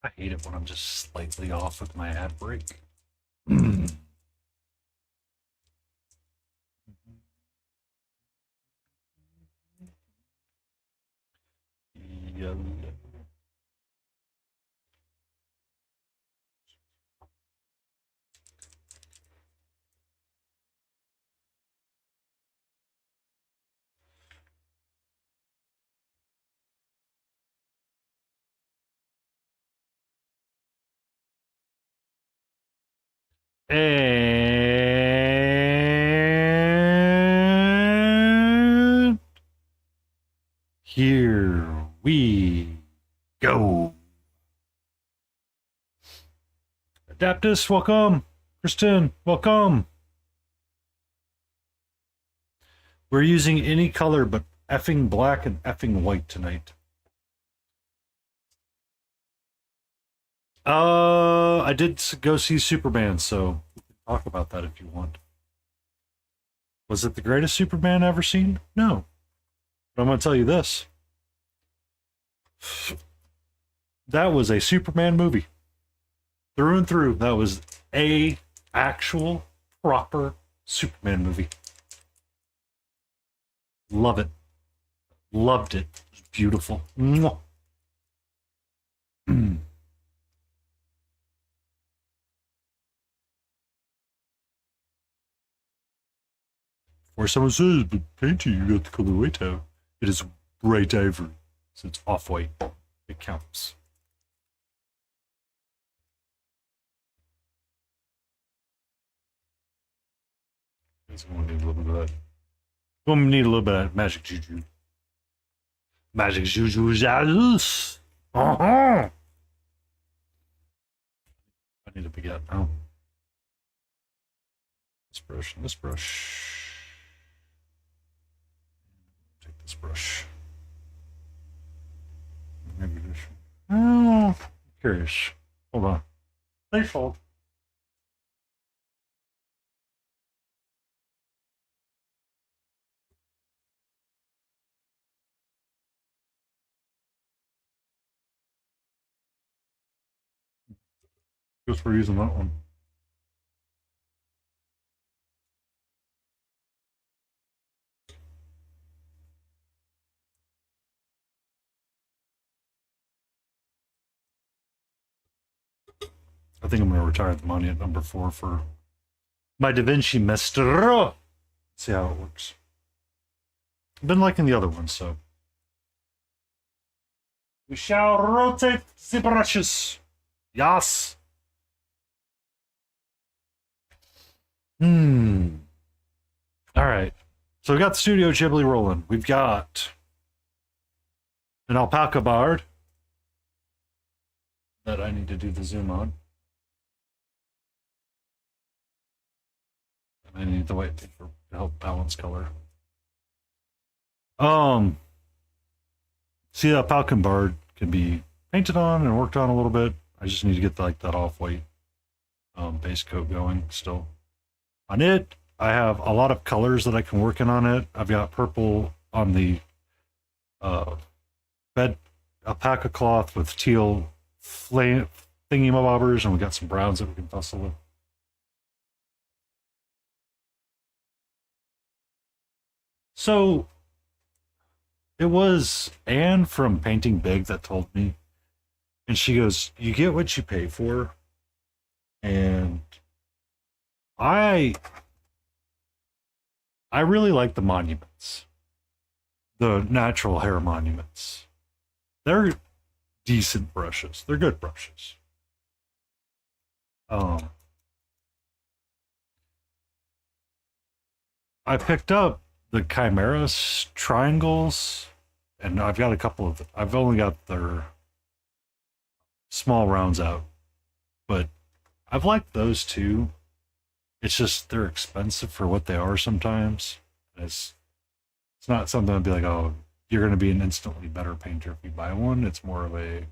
I hate it when I'm just slightly off with my ad break. Yellow. And here we go. Adaptus, welcome. Kristen, welcome. We're using any color but effing black and effing white tonight. I did go see Superman, so we can talk about that if you want. Was it the greatest Superman ever seen? No. But I'm going to tell you this. That was a Superman movie. Through and through. That was a actual proper Superman movie. Love it. Loved it. It was beautiful. Mwah. Or someone says, but Painty, you got the color white out. It is bright ivory, so it's off-white. It counts. It's going to need a little bit of that. Going to need a little bit of magic juju. Magic juju jalous. Uh-huh. I need a baguette now. This brush and this brush. Take this brush. Maybe this one. Oh, I'm curious. Hold on. Please hold. Guess we're using that one. I think I'm going to retire the money at number 4 for my Da Vinci Maestro. See how it works. I've been liking the other one, so. We shall rotate the brushes. Yes. All right. So we got Studio Ghibli rolling. We've got an alpaca bard that I need to do the zoom on. And I need the white paper to help balance color. See, that Falcon Bard can be painted on and worked on a little bit. I just need to get like that off-white base coat going still. On it, I have a lot of colors that I can work in on it. I've got purple on the bed alpaca cloth with teal flame thingy-mabobbers, and we got some browns that we can fussle with. So it was Anne from Painting Big that told me, and she goes, "You get what you pay for," and I really like the monuments, the natural hair monuments. They're decent brushes. They're good brushes. Um, I picked up the Chimeras triangles, and I've got a couple of. I've only got their small rounds out, but I've liked those too. It's just they're expensive for what they are sometimes. It's not something I'd be like, oh, you're going to be an instantly better painter if you buy one. It's more of a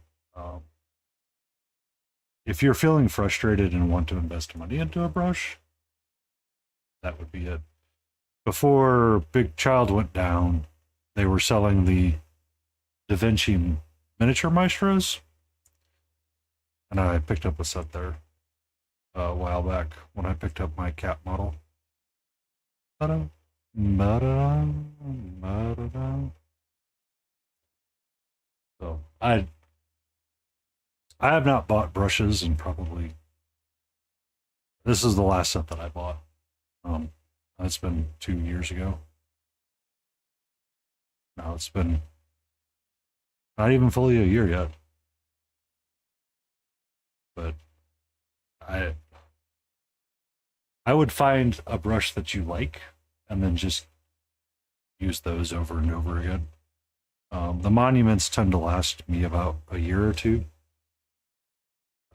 if you're feeling frustrated and want to invest money into a brush, that would be it. Before Big Child went down, they were selling the Da Vinci miniature maestros. And I picked up a set there a while back when I picked up my cat model. Ta-da, ma-da-da, ma-da-da. So I have not bought brushes and probably this is the last set that I bought. Um, that's been 2 years ago. No, it's been not even fully a year yet. But I I would find a brush that you like and then just use those over and over again. The monuments tend to last me about a year or two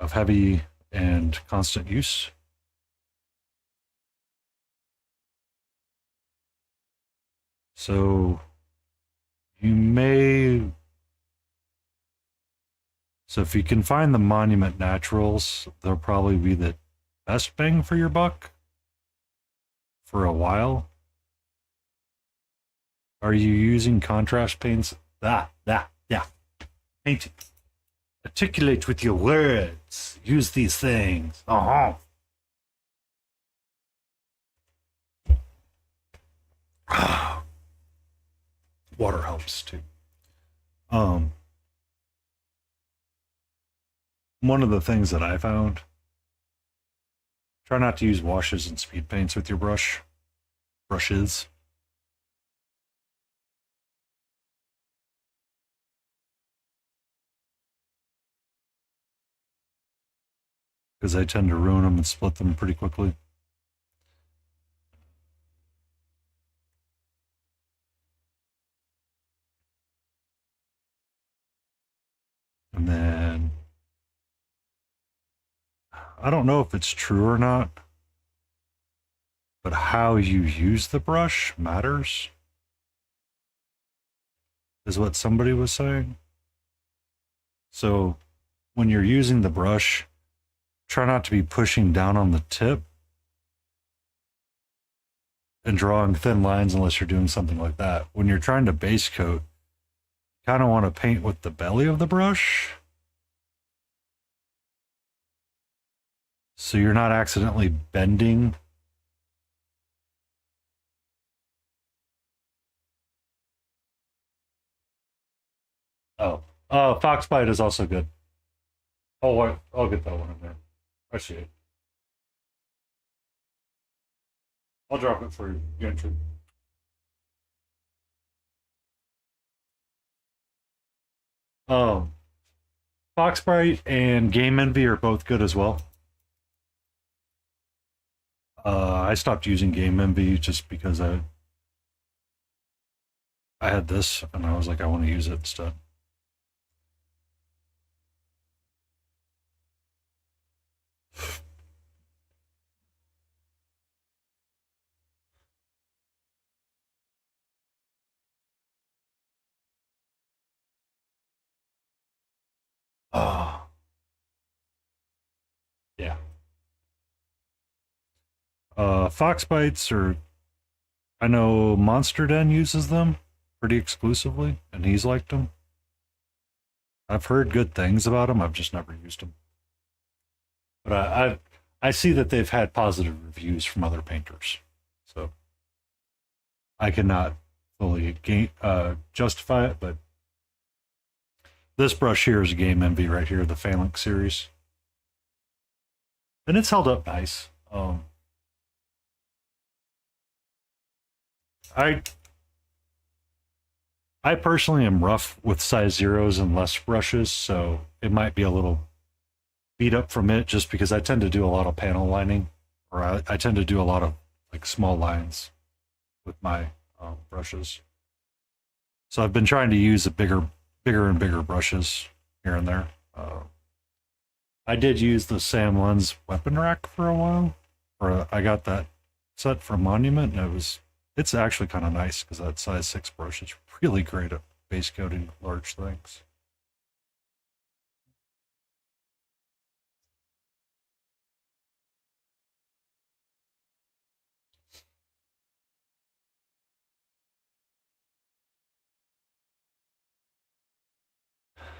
of heavy and constant use. So you may. So if you can find the monument naturals, they'll probably be the best bang for your buck for a while. Are you using contrast paints? Yeah. Painting. Articulate with your words. Use these things. Water helps too. Um, One of the things that I found, try not to use washes and speed paints with your brushes. Because I tend to ruin them and split them pretty quickly. And then I don't know if it's true or not, but how you use the brush matters, is what somebody was saying. So when you're using the brush, try not to be pushing down on the tip and drawing thin lines unless you're doing something like that. When you're trying to base coat, you kind of want to paint with the belly of the brush so you're not accidentally bending. Foxbite is also good. Oh, I'll get that one in there. I see it. I'll drop it for you. Entry. Um, Foxbite and Game Envy are both good as well. I stopped using Game Envy just because I had this and I was like, I want to use it instead. Oh, yeah. Foxbites are, I know Monster Den uses them pretty exclusively, and he's liked them. I've heard good things about them. I've just never used them. But I see that they've had positive reviews from other painters, so I cannot fully justify it. But this brush here is a Game Envy right here, the Phalanx series, and it's held up nice. I I personally am rough with size zeros and less brushes, so it might be a little beat up from it just because I tend to do a lot of panel lining, or I tend to do a lot of like small lines with my brushes. So I've been trying to use bigger and bigger brushes here and there. I did use the Sam Lens weapon rack for a while, or I got that set from Monument, and it's actually kind of nice because that size 6 brush is really great at base coating large things.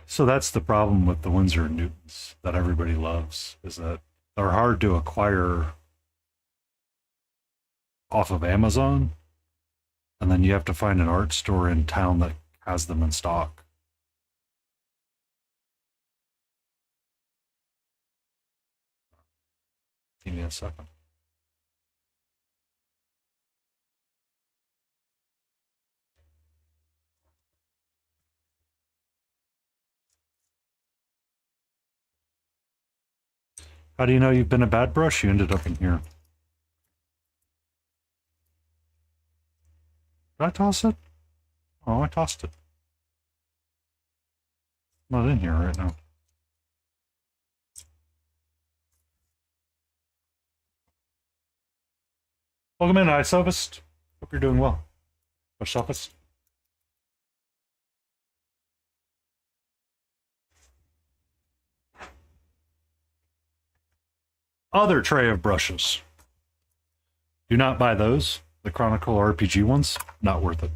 So that's the problem with the Winsor and Newtons that everybody loves, is that they're hard to acquire off of Amazon, and then you have to find an art store in town that has them in stock. Give me a second. How do you know you've been a bad brush? You ended up in here. Did I toss it? Oh, I tossed it. I'm not in here right now. Welcome in, iSophist. Hope you're doing well. Sophist. Other tray of brushes. Do not buy those. The Chronicle RPG ones, not worth it.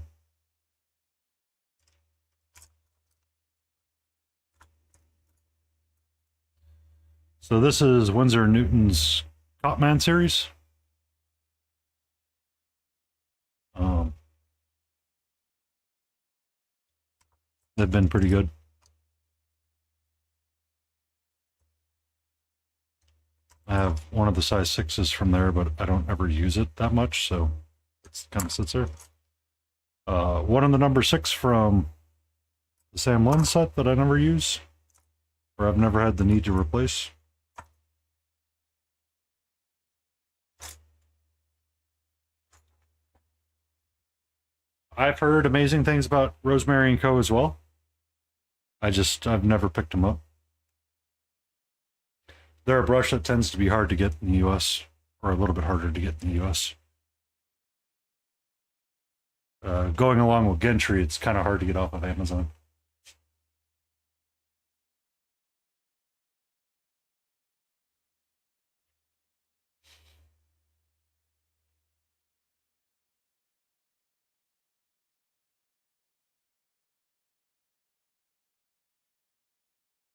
So this is Winsor & Newton's Copman series. They've been pretty good. I have one of the size 6s from there, but I don't ever use it that much, so it kind of sits there. One of the number 6 from the Sam Lund set that I never use, or I've never had the need to replace. I've heard amazing things about Rosemary & Co. as well. I've never picked them up. They're a brush that tends to be hard to get in the US, or a little bit harder to get in the US. Going along with Gentry, it's kind of hard to get off of Amazon.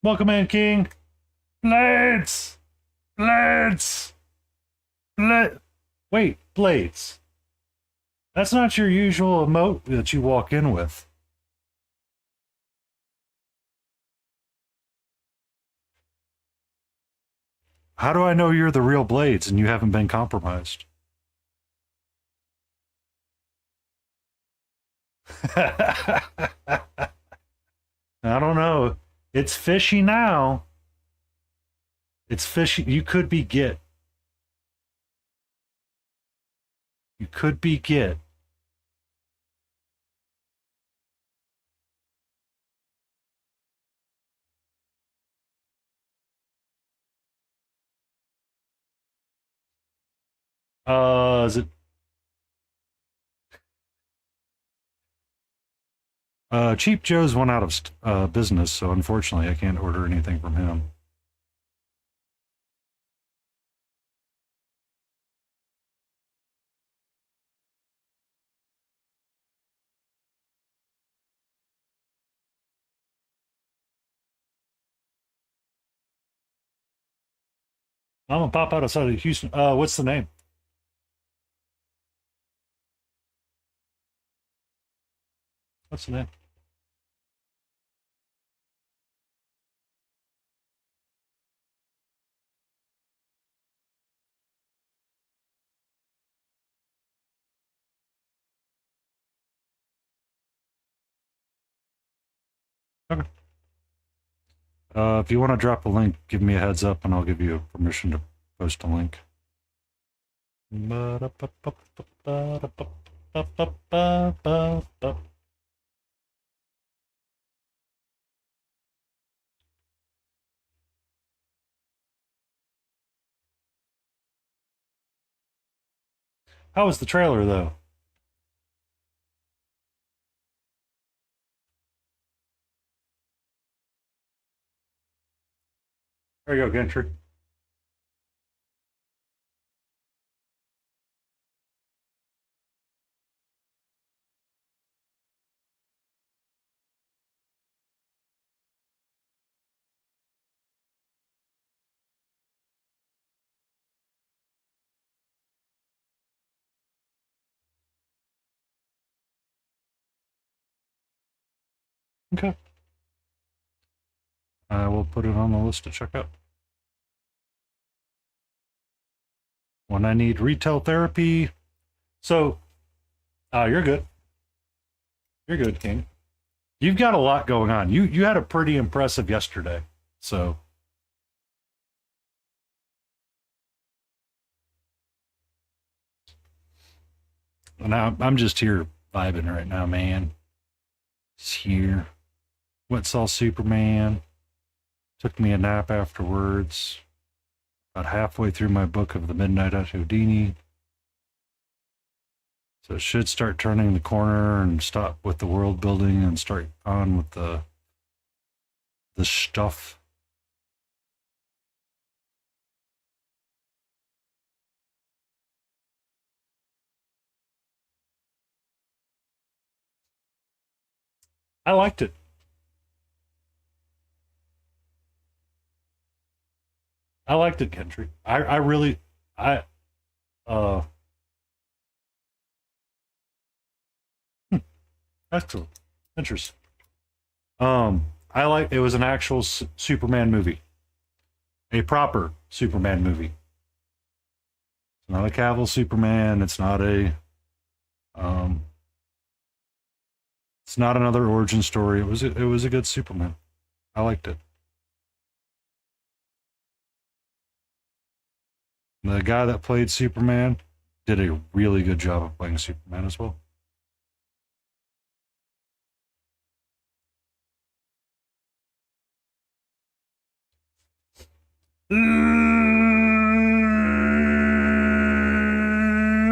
Welcome in, King. Blades! Blades! Wait, Blades. That's not your usual emote that you walk in with. How do I know you're the real Blades and you haven't been compromised? I don't know. It's fishy now. It's fishy. You could be Git. You could be Git. Is it Cheap Joe's went out of business, so unfortunately I can't order anything from him. I'm gonna pop out outside of Houston. What's the name? What's the name? Okay. If you want to drop a link, give me a heads up and I'll give you permission to post a link. How was the trailer, though? There you go, Gentry. Okay. I will put it on the list to check out. When I need retail therapy. So, you're good. You're good, King. You've got a lot going on. You had a pretty impressive yesterday. So, and I'm just here vibing right now, man. Just here. Went saw Superman. Took me a nap afterwards. About halfway through my book of the Midnight at Houdini. So it should start turning the corner and stop with the world building and start on with the stuff. I liked it. I liked it, Kendrick. I really I uh hmm, excellent. Interesting. I like it was an actual Superman movie. A proper Superman movie. It's not a Cavill Superman, um it's not another origin story. It was a good Superman. I liked it. The guy that played Superman did a really good job of playing Superman as well.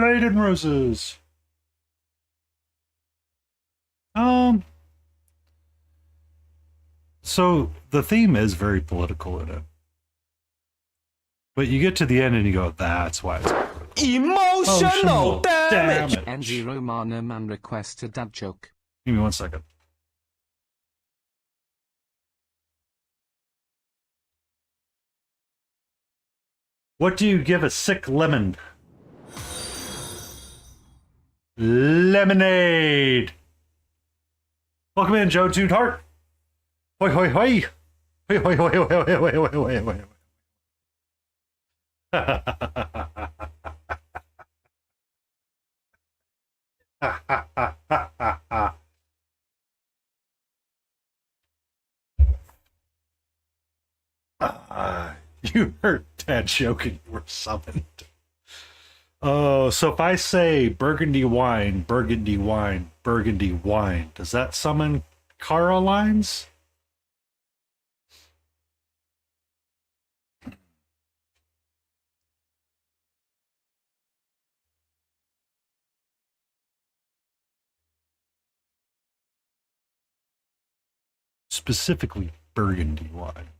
Laden Roses. Um, so the theme is very political in it, but you get to the end and you go, "That's why it's emotional damage." NG Romana man requests a dad joke. Give me 1 second. What do you give a sick lemon? Lemonade. Welcome in, Joe Toot Hart. Hoi hoi hoi. Hoi hoi hoi hoi hoi hoi hoi hoi hoi. You heard Dad joking. You were summoned. Oh, so if I say burgundy wine, burgundy wine, burgundy wine, does that summon Carolines? Specifically, burgundy wine.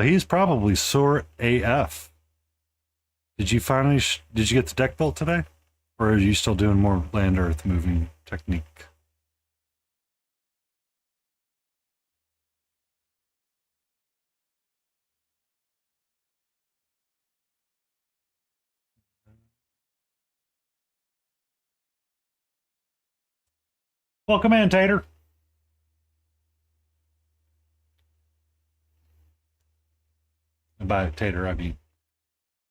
He's probably sore AF. Did you finally? Did you get the deck built today, or are you still doing more land earth moving technique? Welcome in, Tater. And by Tater, I mean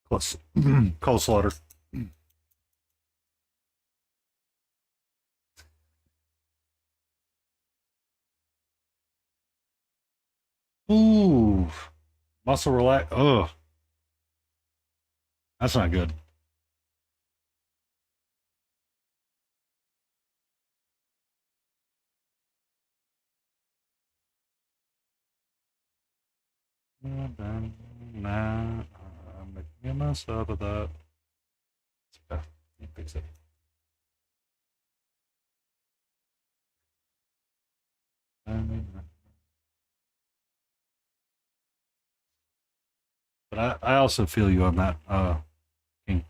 close. Cold slaughter. Ooh, muscle relax. Ugh, that's not good. Nah, I'm making a mess out of that. Yeah, you fix it. But I also feel you on that, King.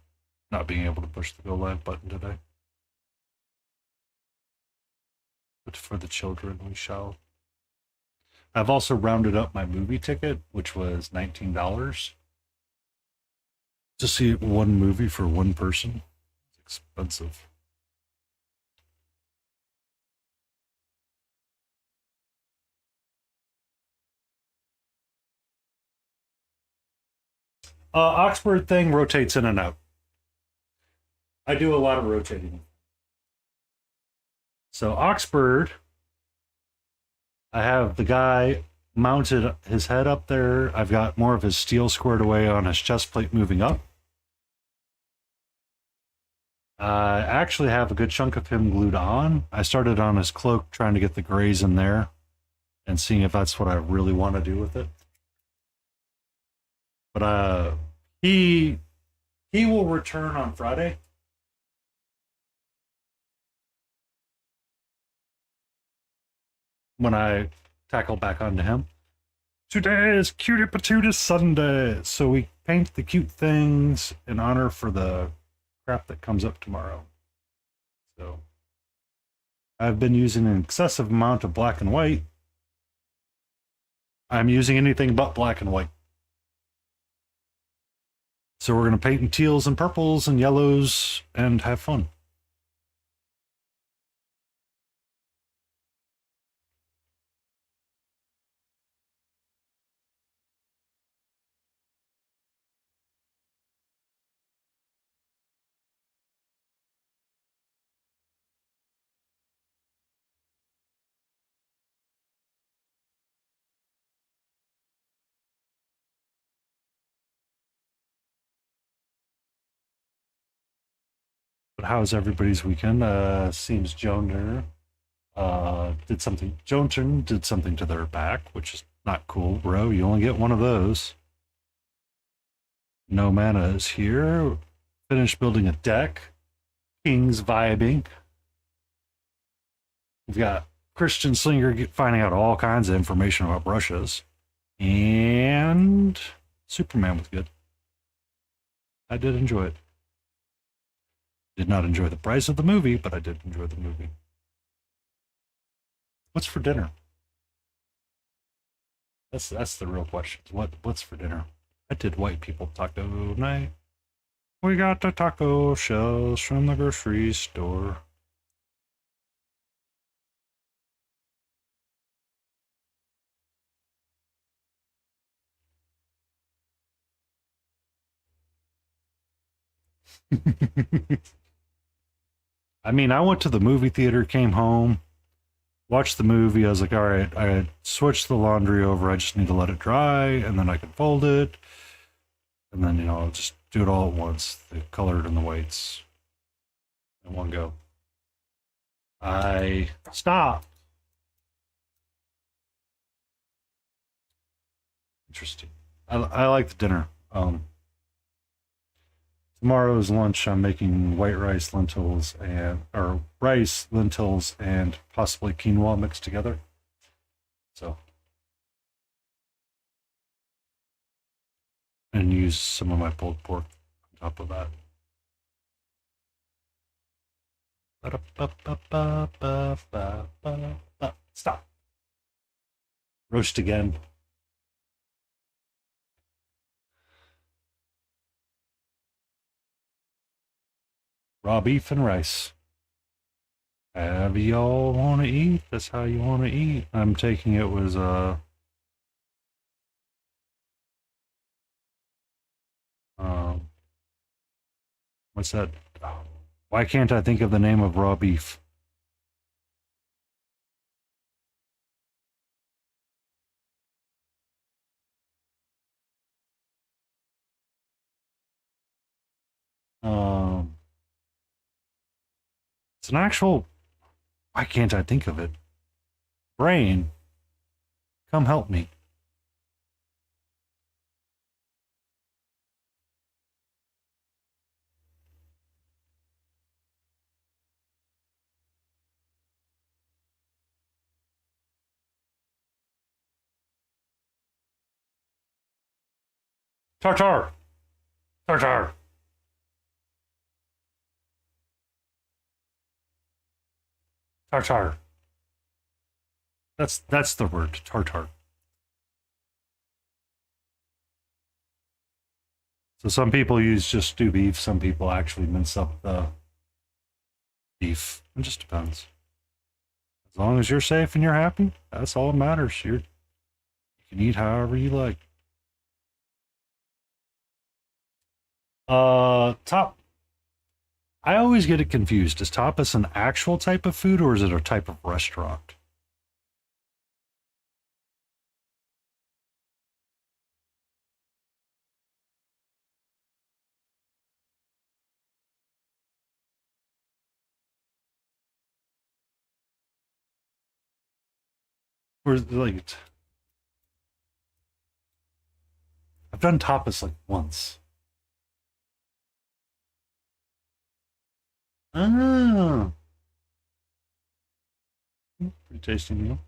not being able to push the go live button today. But for the children, we shall. I've also rounded up my movie ticket, which was $19 to see one movie for one person. It's expensive. Oxford thing rotates in and out. I do a lot of rotating. So Oxford, I have the guy mounted his head up there. I've got more of his steel squared away on his chest plate moving up. I actually have a good chunk of him glued on. I started on his cloak trying to get the grays in there and seeing if that's what I really want to do with it. But he will return on Friday. When I tackle back onto him. Today is Cutie Patootie Sunday, so we paint the cute things in honor for the crap that comes up tomorrow. So I've been using an excessive amount of black and white. I'm using anything but black and white. So we're going to paint in teals and purples and yellows and have fun. But how's everybody's weekend? Seems Joan did something. Joan did something to their back, which is not cool, bro. You only get one of those. No Mana is here. Finished building a deck. King's vibing. We've got Christian Slinger finding out all kinds of information about brushes. And Superman was good. I did enjoy it. Did not enjoy the price of the movie, but I did enjoy the movie. What's for dinner? That's the real question. What's for dinner? I did white people taco night. We got the taco shells from the grocery store. I mean, I went to the movie theater, came home, watched the movie. I was like, all right, I switched the laundry over. I just need to let it dry, and then I can fold it. And then, I'll just do it all at once, the colored and the whites in one go. I stopped. Interesting. I like the dinner. Tomorrow's lunch, I'm making white rice, lentils, or rice, lentils, and possibly quinoa mixed together. So, and use some of my pulled pork on top of that. Stop. Roast again. Raw beef and rice. However y'all want to eat, that's how you want to eat. I'm taking it was what's that? Why can't I think of the name of raw beef? Um, it's an actual. Why can't I think of it? Brain, come help me. Tartar. Tartar. Tartar. That's the word. Tartar. So some people use just stew beef. Some people actually mince up the beef. It just depends. As long as you're safe and you're happy, that's all that matters. You can eat however you like. Top. I always get it confused. Is tapas an actual type of food or is it a type of restaurant? Or is it like I've done tapas like once. Ah, pretty tasty meal.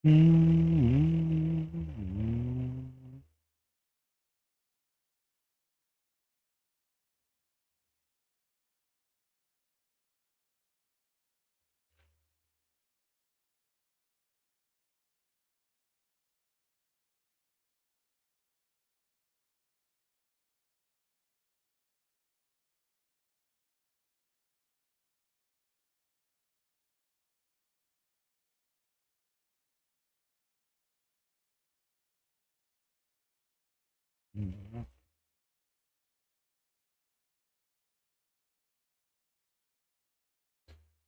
Mm-hmm.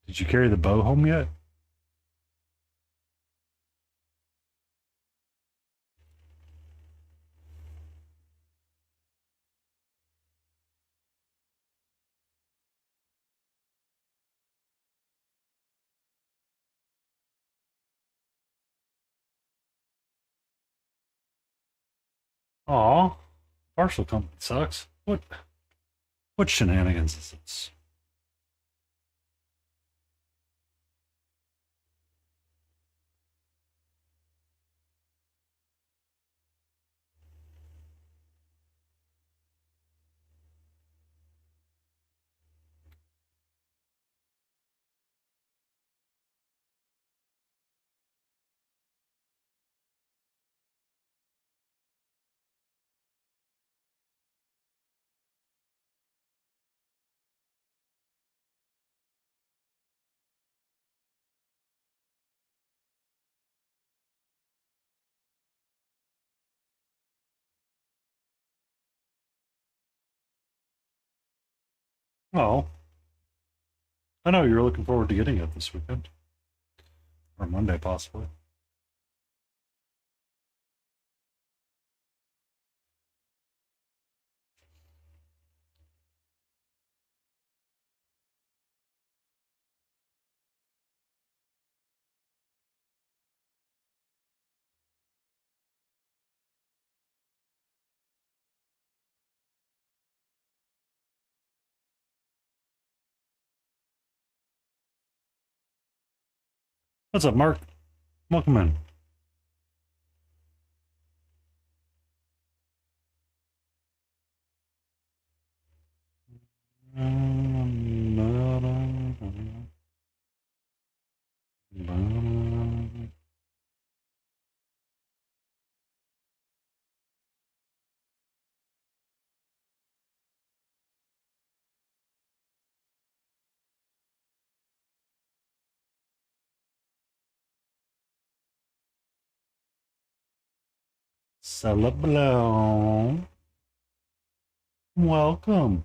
Did you carry the bow home yet? Aw, parcel company sucks. What shenanigans is this? Oh, I know you're looking forward to getting it this weekend or Monday possibly. What's up, Mark? Welcome in. Celeblown. Welcome.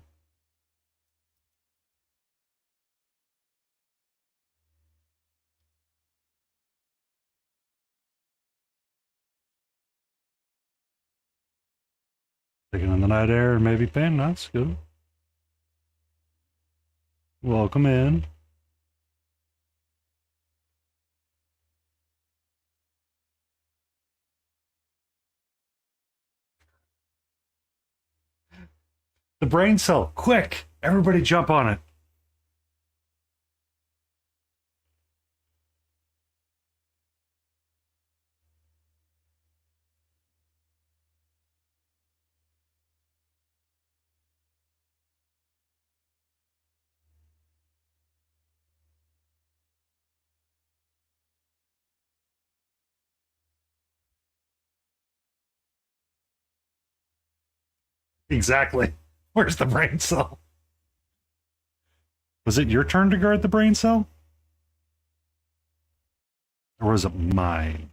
Taking in the night air and maybe pain. That's good. Welcome in. The brain cell, quick! Everybody jump on it. Exactly. Where's the brain cell? Was it your turn to guard the brain cell? Or was it mine?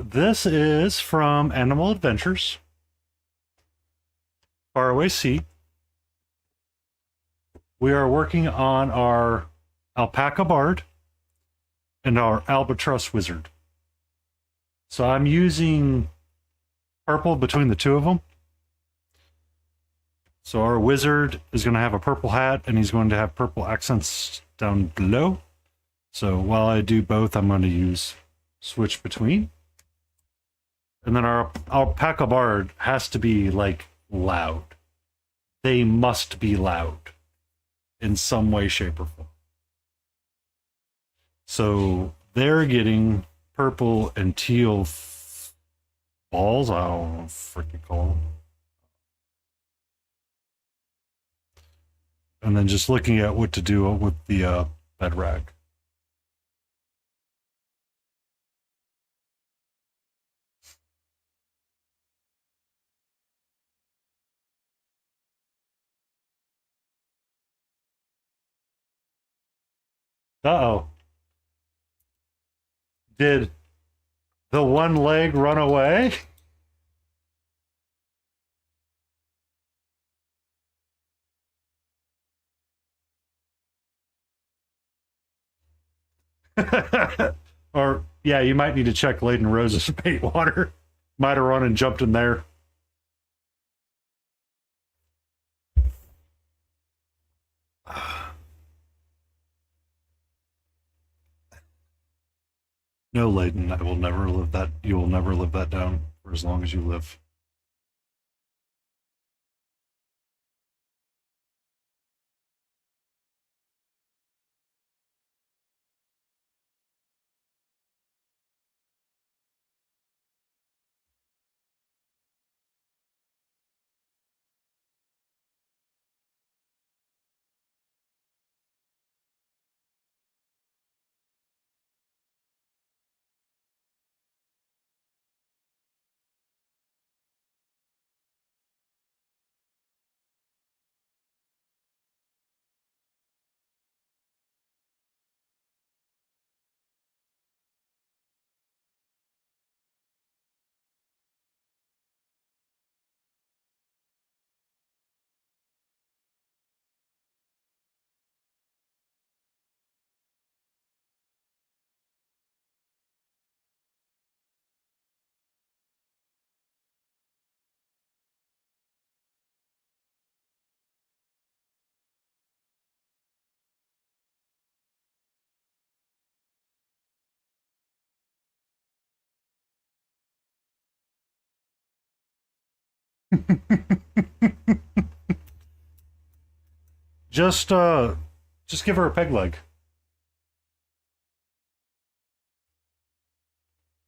This is from Animal Adventures. Faraway Sea. We are working on our alpaca bard and our albatross wizard. So I'm using purple between the two of them. So our wizard is going to have a purple hat and he's going to have purple accents down below. So while I do both, I'm going to use switch between. And then our alpaca bard has to be like loud. They must be loud in some way, shape, or form. So they're getting purple and teal balls. I don't know what freaking call them. And then just looking at what to do with the bed rag. Uh-oh. Did the one leg run away? Or, yeah, you might need to check Laden Rose's paint water. Might have run and jumped in there. No, Layden, I will never live that. You will never live that down for as long as you live. Just give her a peg leg.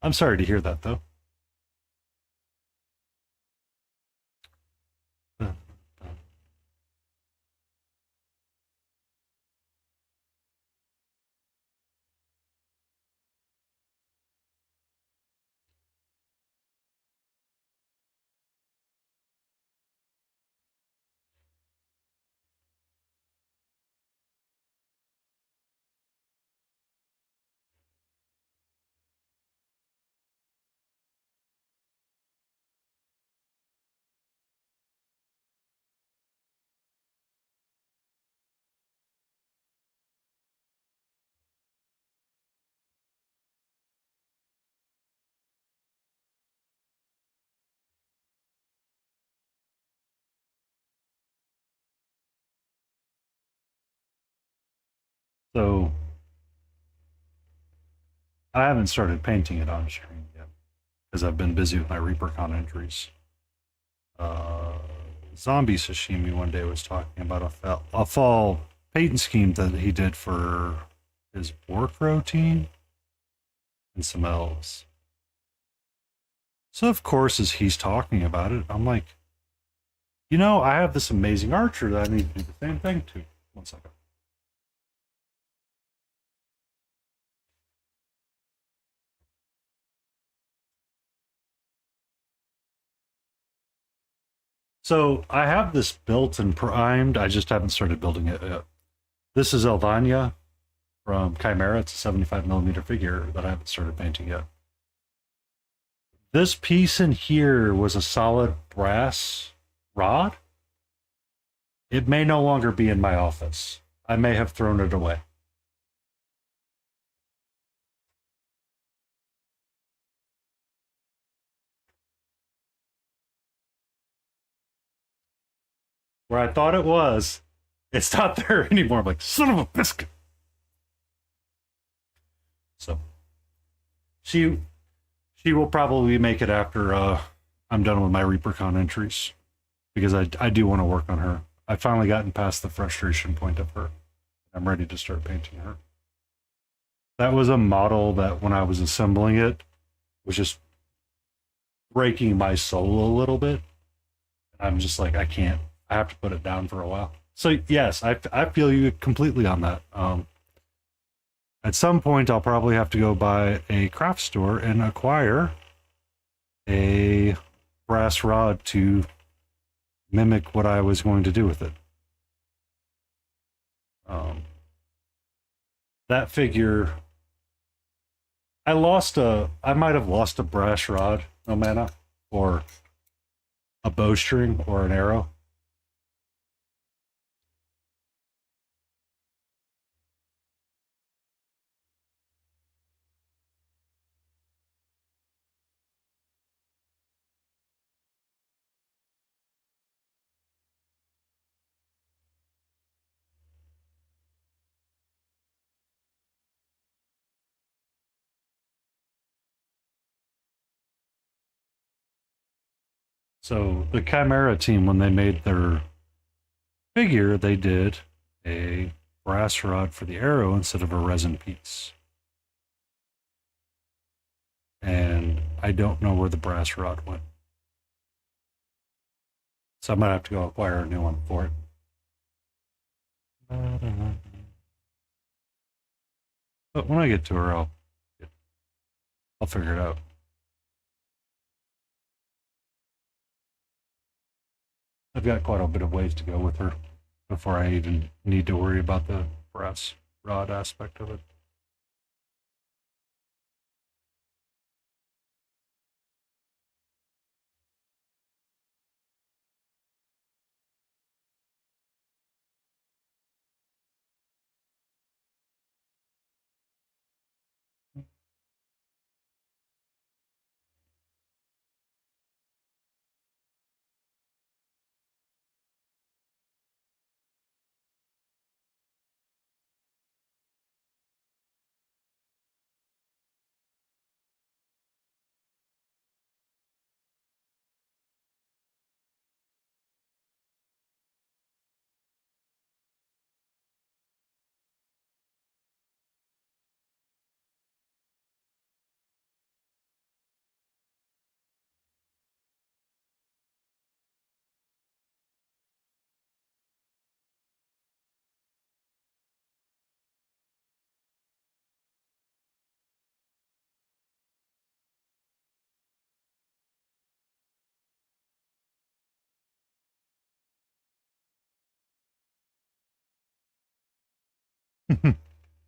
I'm sorry to hear that, though. So I haven't started painting it on screen yet because I've been busy with my ReaperCon entries. Uh, Zombie Sashimi one day was talking about a fall paint scheme that he did for his Warcrow team and some elves. So of course, as he's talking about it, I'm like, I have this amazing archer that I need to do the same thing to. One second. So I have this built and primed. I just haven't started building it yet. This is Elvania from Chimera. It's a 75 millimeter figure that I haven't started painting yet. This piece in here was a solid brass rod. It may no longer be in my office. I may have thrown it away. Where I thought it was, it's not there anymore. I'm like, son of a biscuit. So she will probably make it after I'm done with my ReaperCon entries because I do want to work on her. I've finally gotten past the frustration point of her. I'm ready to start painting her. That was a model that when I was assembling it was just breaking my soul a little bit. I'm just like, I can't. I have to put it down for a while. So yes, I feel you completely on that. At some point, I'll probably have to go by a craft store and acquire a brass rod to mimic what I was going to do with it. That figure, I might have lost a brass rod, no mana, or a bowstring or an arrow. So the Chimera team, when they made their figure, they did a brass rod for the arrow instead of a resin piece. And I don't know where the brass rod went. So I might have to go acquire a new one for it. But when I get to her, I'll figure it out. I've got quite a bit of ways to go with her before I even need to worry about the brass rod aspect of it.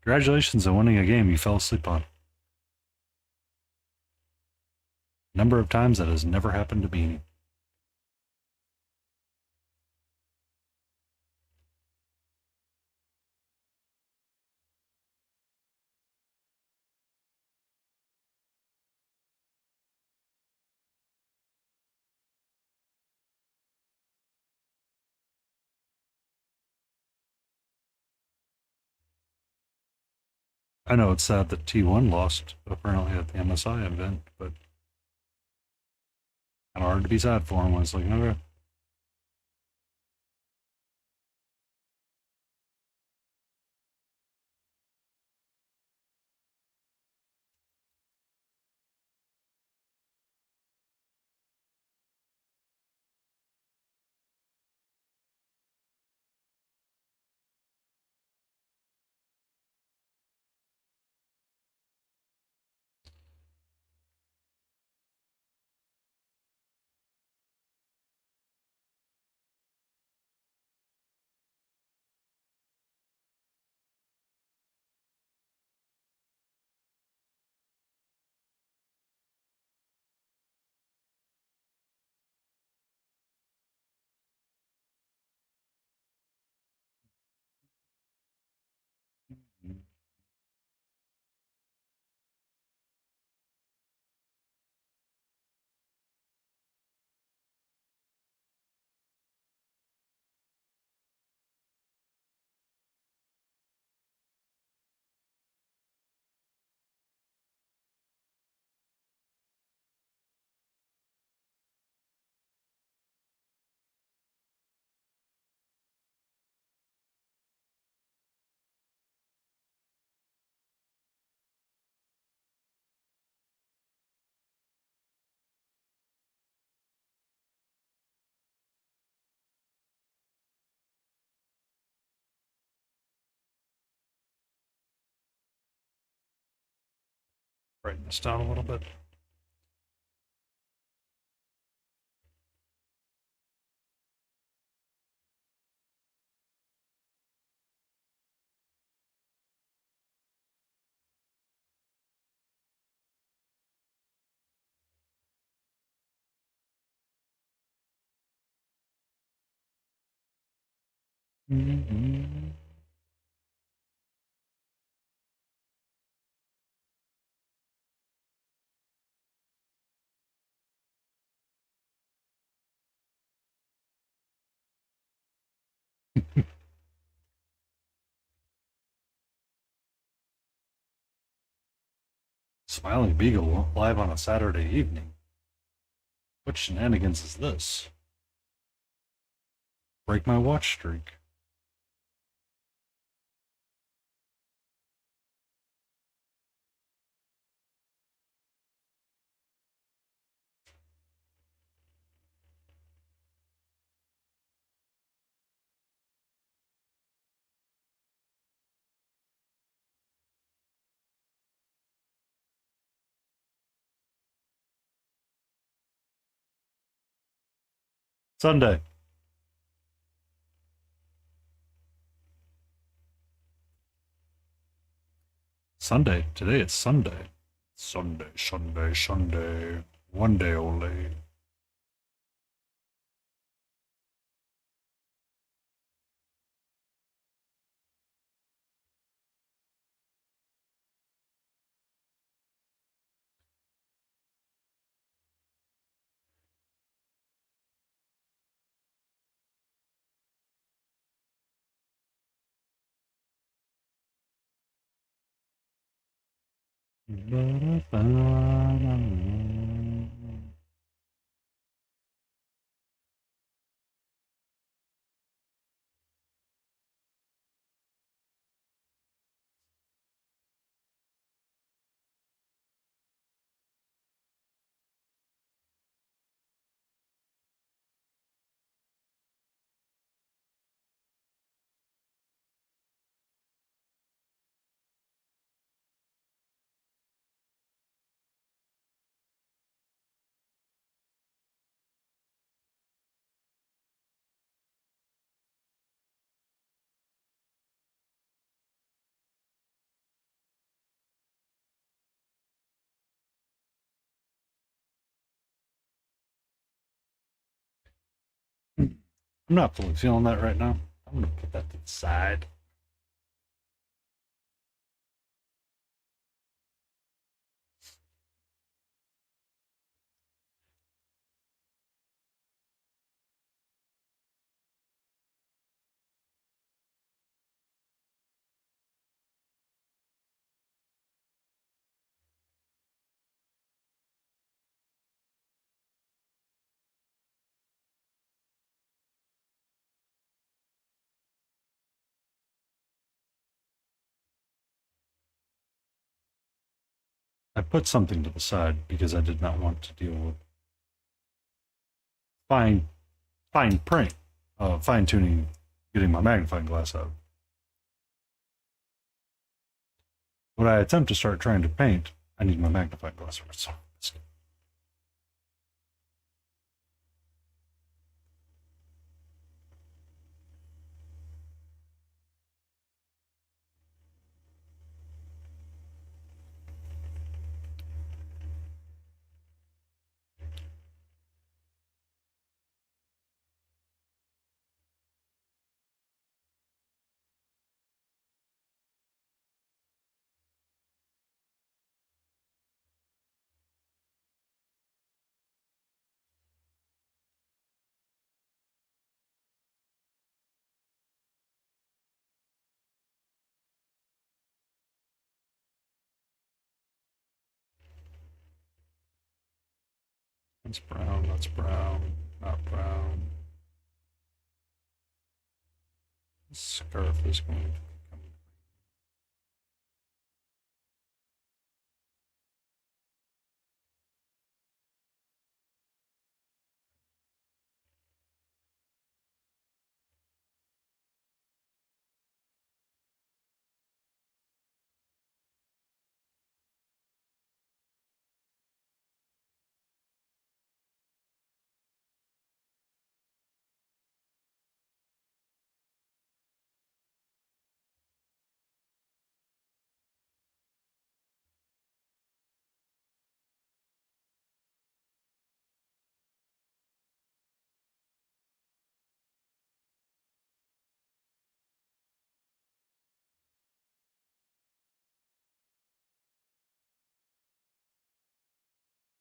Congratulations on winning a game you fell asleep on. Number of times that has never happened to me. I know it's sad that T1 lost apparently at the MSI event, but kind of hard to be sad for him when it's like, okay. Writing this down a little bit. Mm-hmm. Smiling Beagle live on a Saturday evening. What shenanigans is this? Break my watch streak. Sunday. Sunday. Today it's Sunday. Sunday, Sunday, Sunday. One day only. I'm not fully feeling that right now. I'm gonna put that to the side. I put something to the side because I did not want to deal with fine fine print, fine tuning, getting my magnifying glass out. When I attempt to start trying to paint, I need my magnifying glass first. So that's brown, that's brown, not brown. This scarf is going to become.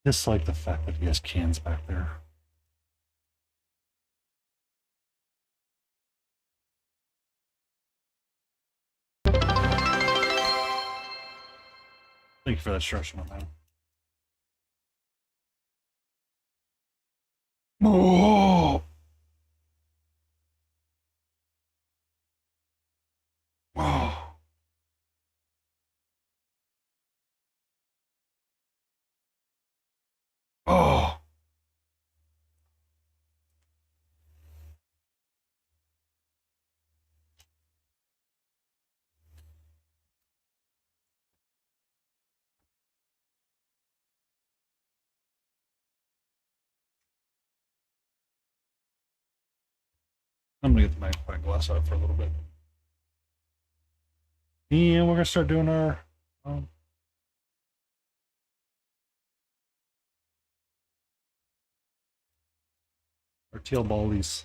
Dislike the fact that he has cans back there. Thank you for that instruction, my man. Oh! Oh! Oh! I'm gonna get the magnifying glass out for a little bit. And we're gonna start doing um, our teal ballies.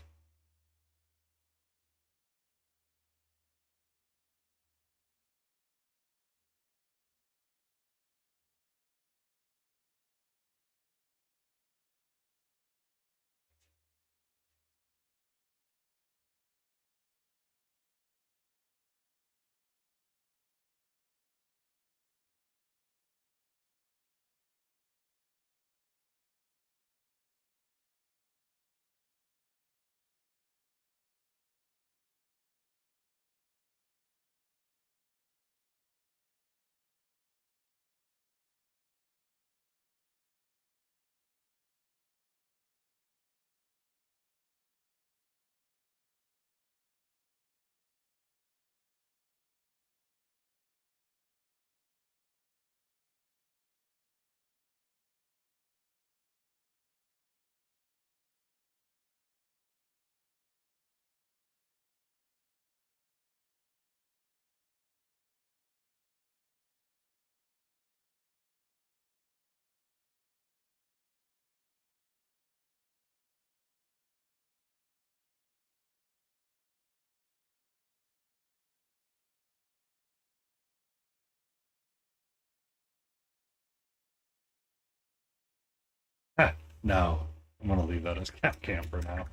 No, I'm gonna leave that as cap cam for now.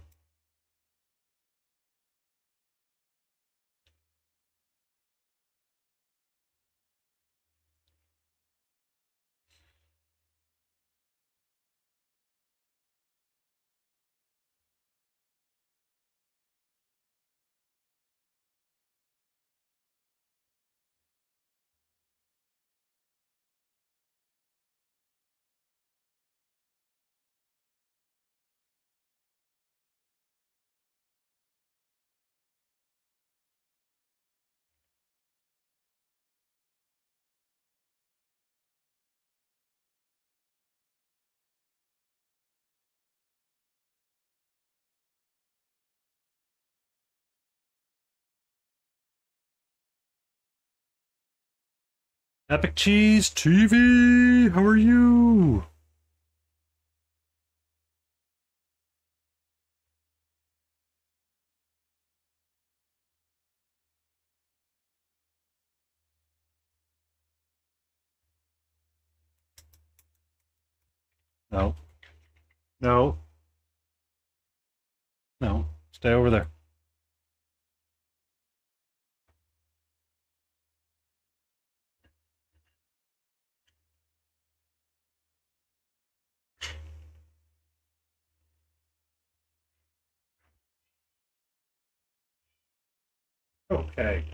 Epic Cheese TV, how are you? No, no, no. Stay over there. Okay.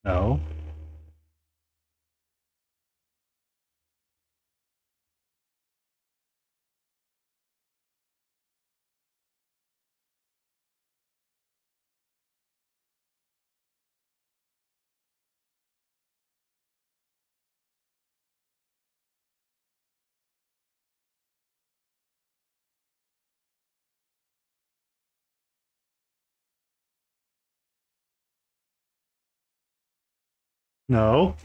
No, no.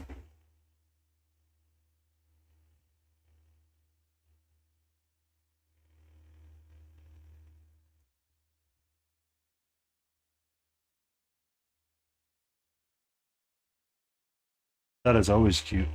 That is always cute.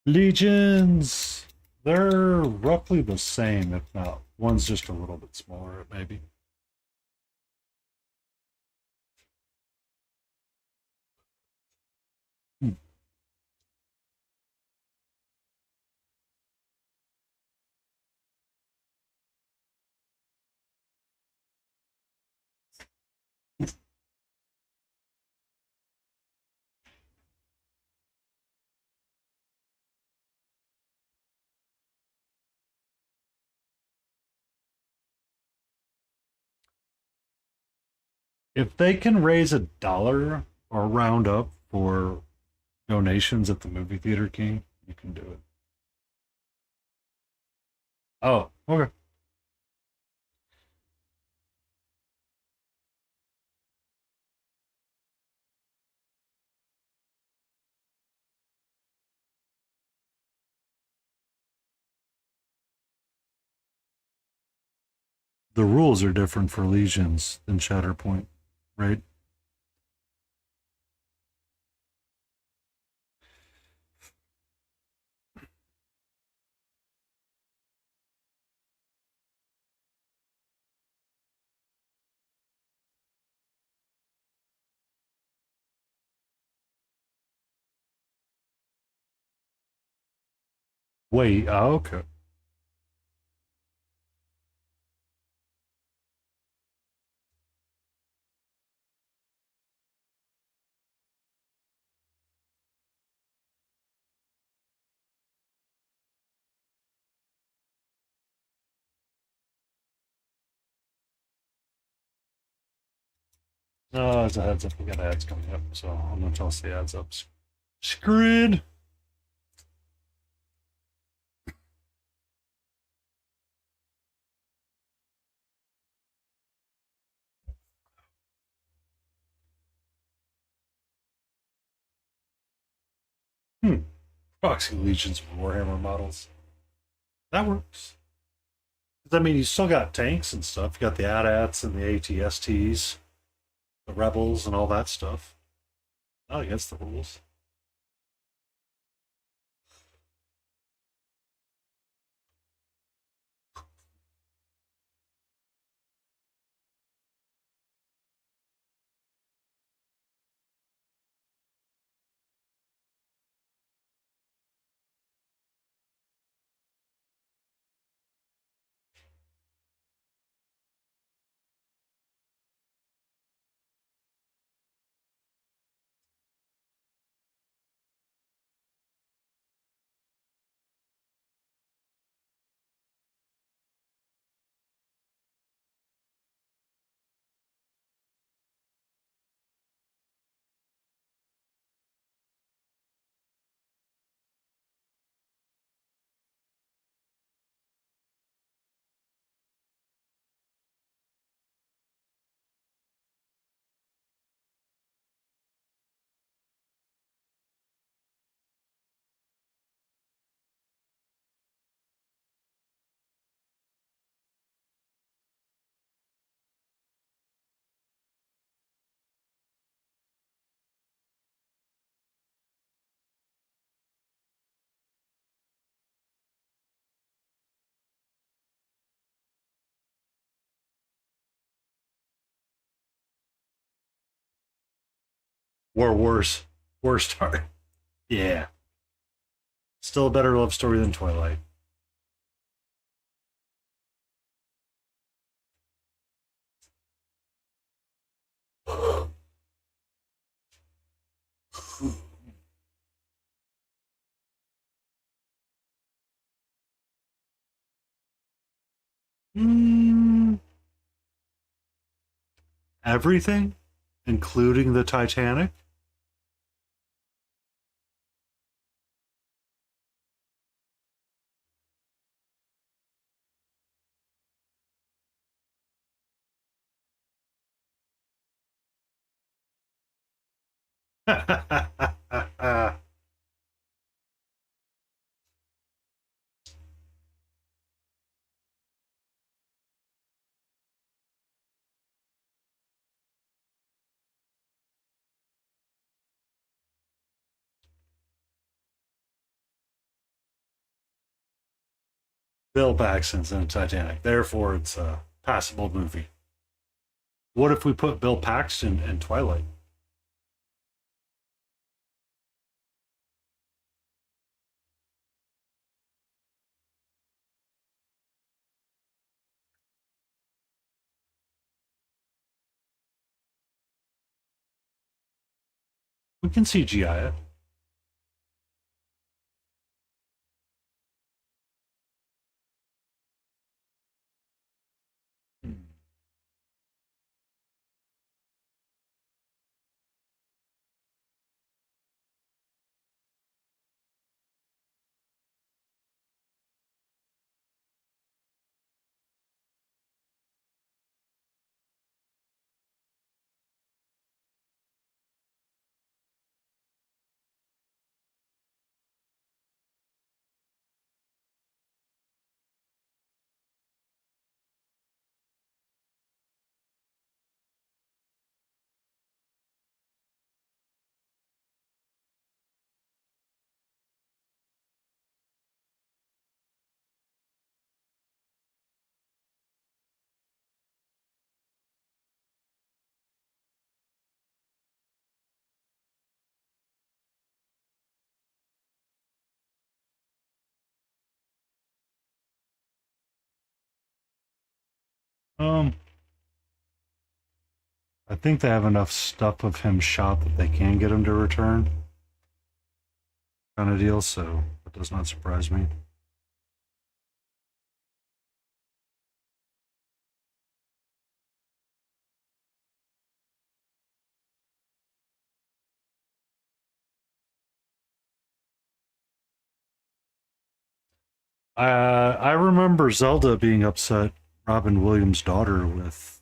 Legions. They're roughly the same, if not one's just a little bit smaller, maybe. Hmm. If they can raise $1 or round up for donations at the movie theater king, you can do it. Oh, okay. The rules are different for legions than Shatterpoint, right? Wait, okay. Oh, as a heads up, we got ads coming up, so I'm gonna toss the ads up. Screwed. proxy legions of Warhammer models. That works. I mean, you still got tanks and stuff. You got the AT-ATs and the ATSTs, the rebels, and all that stuff. Not against the rules. War Wars. War Star. Yeah. Still a better love story than Twilight. Mm, everything, including the Titanic. Bill Paxton's in Titanic. Therefore, it's a passable movie. What if we put Bill Paxton in Twilight? We can CGI it. Um, I think they have enough stuff of him shot that they can get him to return, kind of deal. So that does not surprise me. I remember Zelda being upset, Robin Williams' daughter, with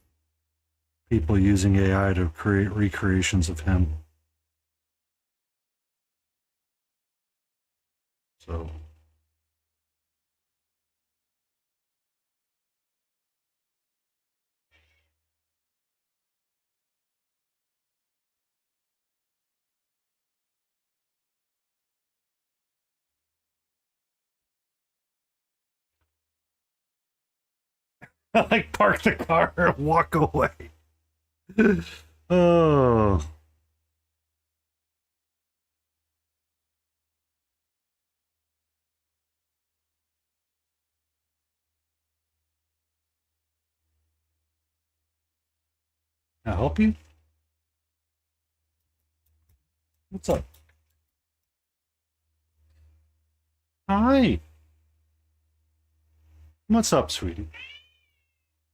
people using AI to create recreations of him. So I like park the car and walk away. Oh. Can I help you? What's up? Hi. What's up, sweetie?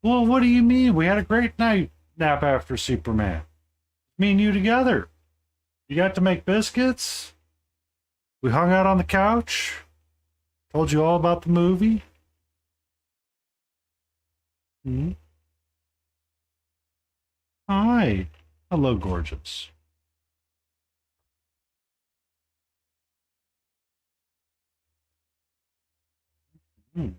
Well, what do you mean? We had a great night nap after Superman. Me and you together. You got to make biscuits. We hung out on the couch. Told you all about the movie. Hmm? Hi. Hello, gorgeous. Hmm.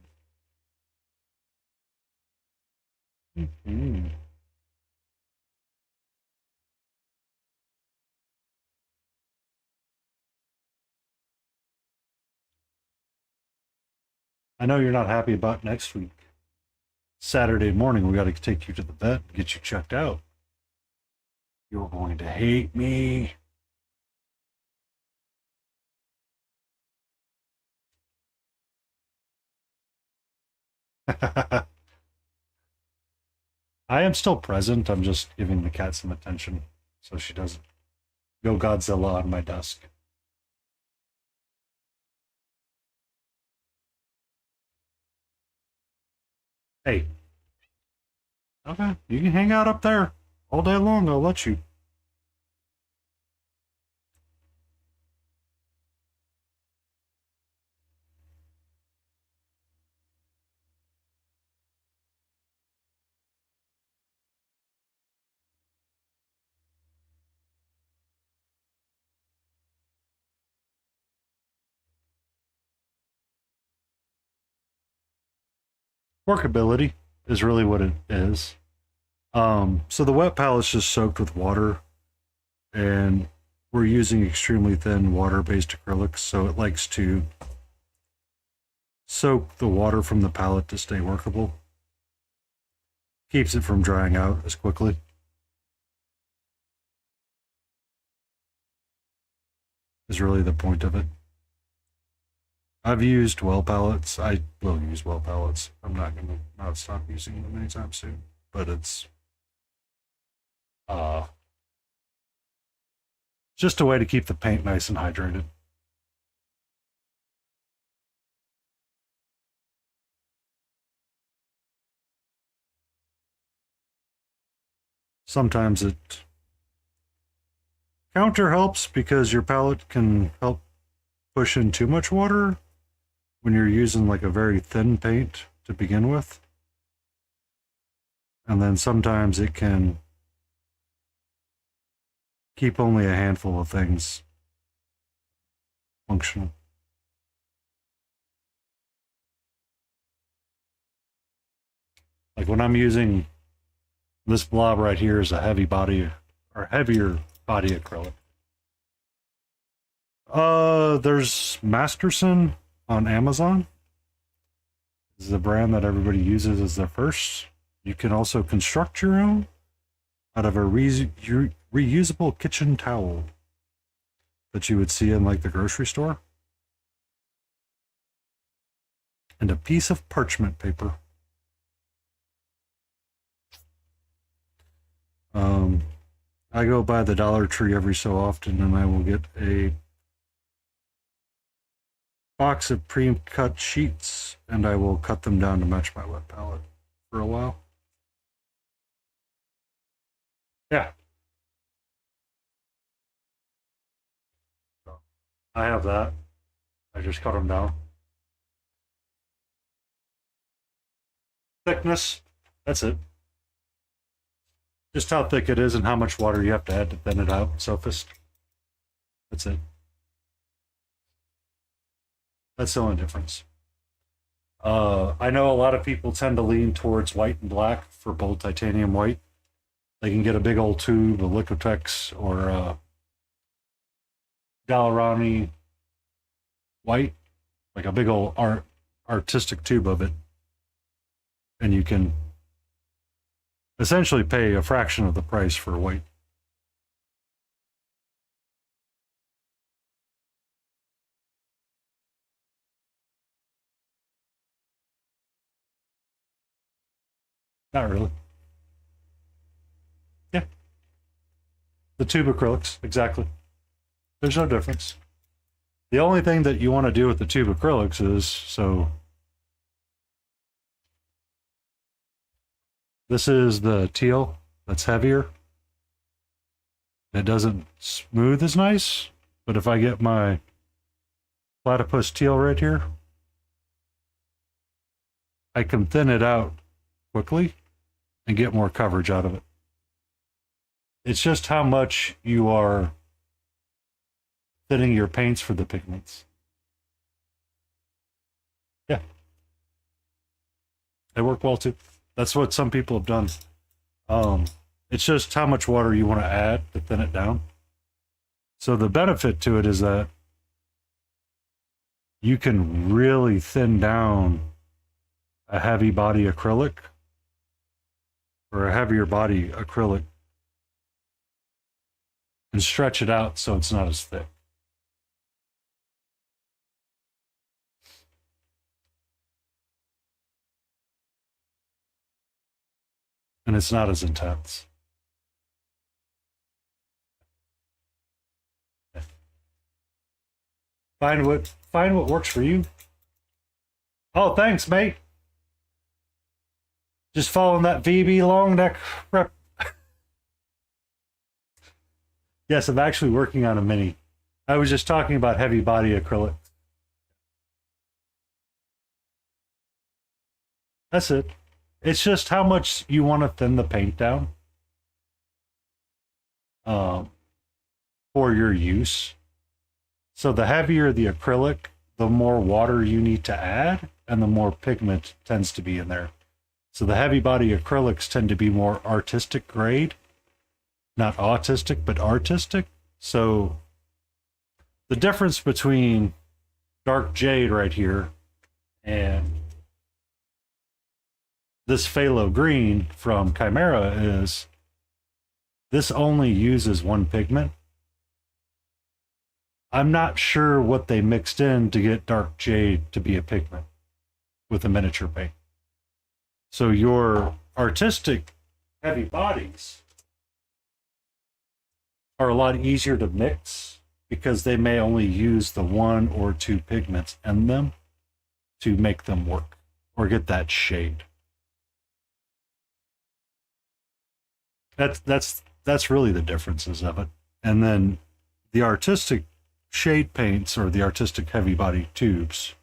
Hmm. I know you're not happy about next week. Saturday morning, we got to take you to the vet and get you checked out. You're going to hate me. I am still present. I'm just giving the cat some attention so she doesn't go Godzilla on my desk. Hey, okay, you can hang out up there all day long. I'll let you. Workability is really what it is. So the wet pallet's just soaked with water, and we're using extremely thin water-based acrylics, so it likes to soak the water from the pallet to stay workable. Keeps it from drying out as quickly. Is really the point of it. I've used well pallets. I will use well pallets. I'm not gonna not stop using them anytime soon. But it's uh just a way to keep the paint nice and hydrated. Sometimes it counter helps because your palette can help push in too much water when you're using like a very thin paint to begin with. And then sometimes it can keep only a handful of things functional. Like when I'm using this blob right here is a heavy body or heavier body acrylic. There's Masterson on Amazon. This is a brand that everybody uses as their first. You can also construct your own out of a reusable kitchen towel that you would see in like the grocery store. And a piece of parchment paper. I go by the Dollar Tree every so often and I will get a box of pre-cut sheets and I will cut them down to match my wet palette for a while. Yeah. So, I have that. I just cut them down. Thickness, that's it. Just how thick it is and how much water you have to add to thin it out, sophist. That's it. That's the only difference. I know a lot of people tend to lean towards white and black for both titanium white. They can get a big old tube of Liquitex or Gallerani white, like a big old artistic tube of it, and you can essentially pay a fraction of the price for white. Not really. Yeah, the tube acrylics, exactly. There's no difference. The only thing that you want to do with the tube acrylics is, so this is the teal that's heavier. It doesn't smooth as nice, but if I get my platypus teal right here, I can thin it out quickly and get more coverage out of it. It's just how much you are thinning your paints for the pigments. Yeah. They work well too. That's what some people have done. It's just how much water you want to add to thin it down. So the benefit to it is that you can really thin down a heavy body acrylic or a heavier body acrylic and stretch it out so it's not as thick. And it's not as intense. Find what works for you. Oh, thanks, mate. Just following that VB long neck rep. Yes, I'm actually working on a mini. I was just talking about heavy body acrylic. That's it. It's just how much you want to thin the paint down for your use. So the heavier the acrylic, the more water you need to add, and the more pigment tends to be in there. So the heavy body acrylics tend to be more artistic grade, not autistic, but artistic. So the difference between dark jade right here and this phthalo green from Chimera is this only uses one pigment. I'm not sure what they mixed in to get dark jade to be a pigment with a miniature paint. So your artistic heavy bodies are a lot easier to mix because they may only use the one or two pigments in them to make them work or get that shade. That's really the differences of it. And then the artistic shade paints or the artistic heavy body tubes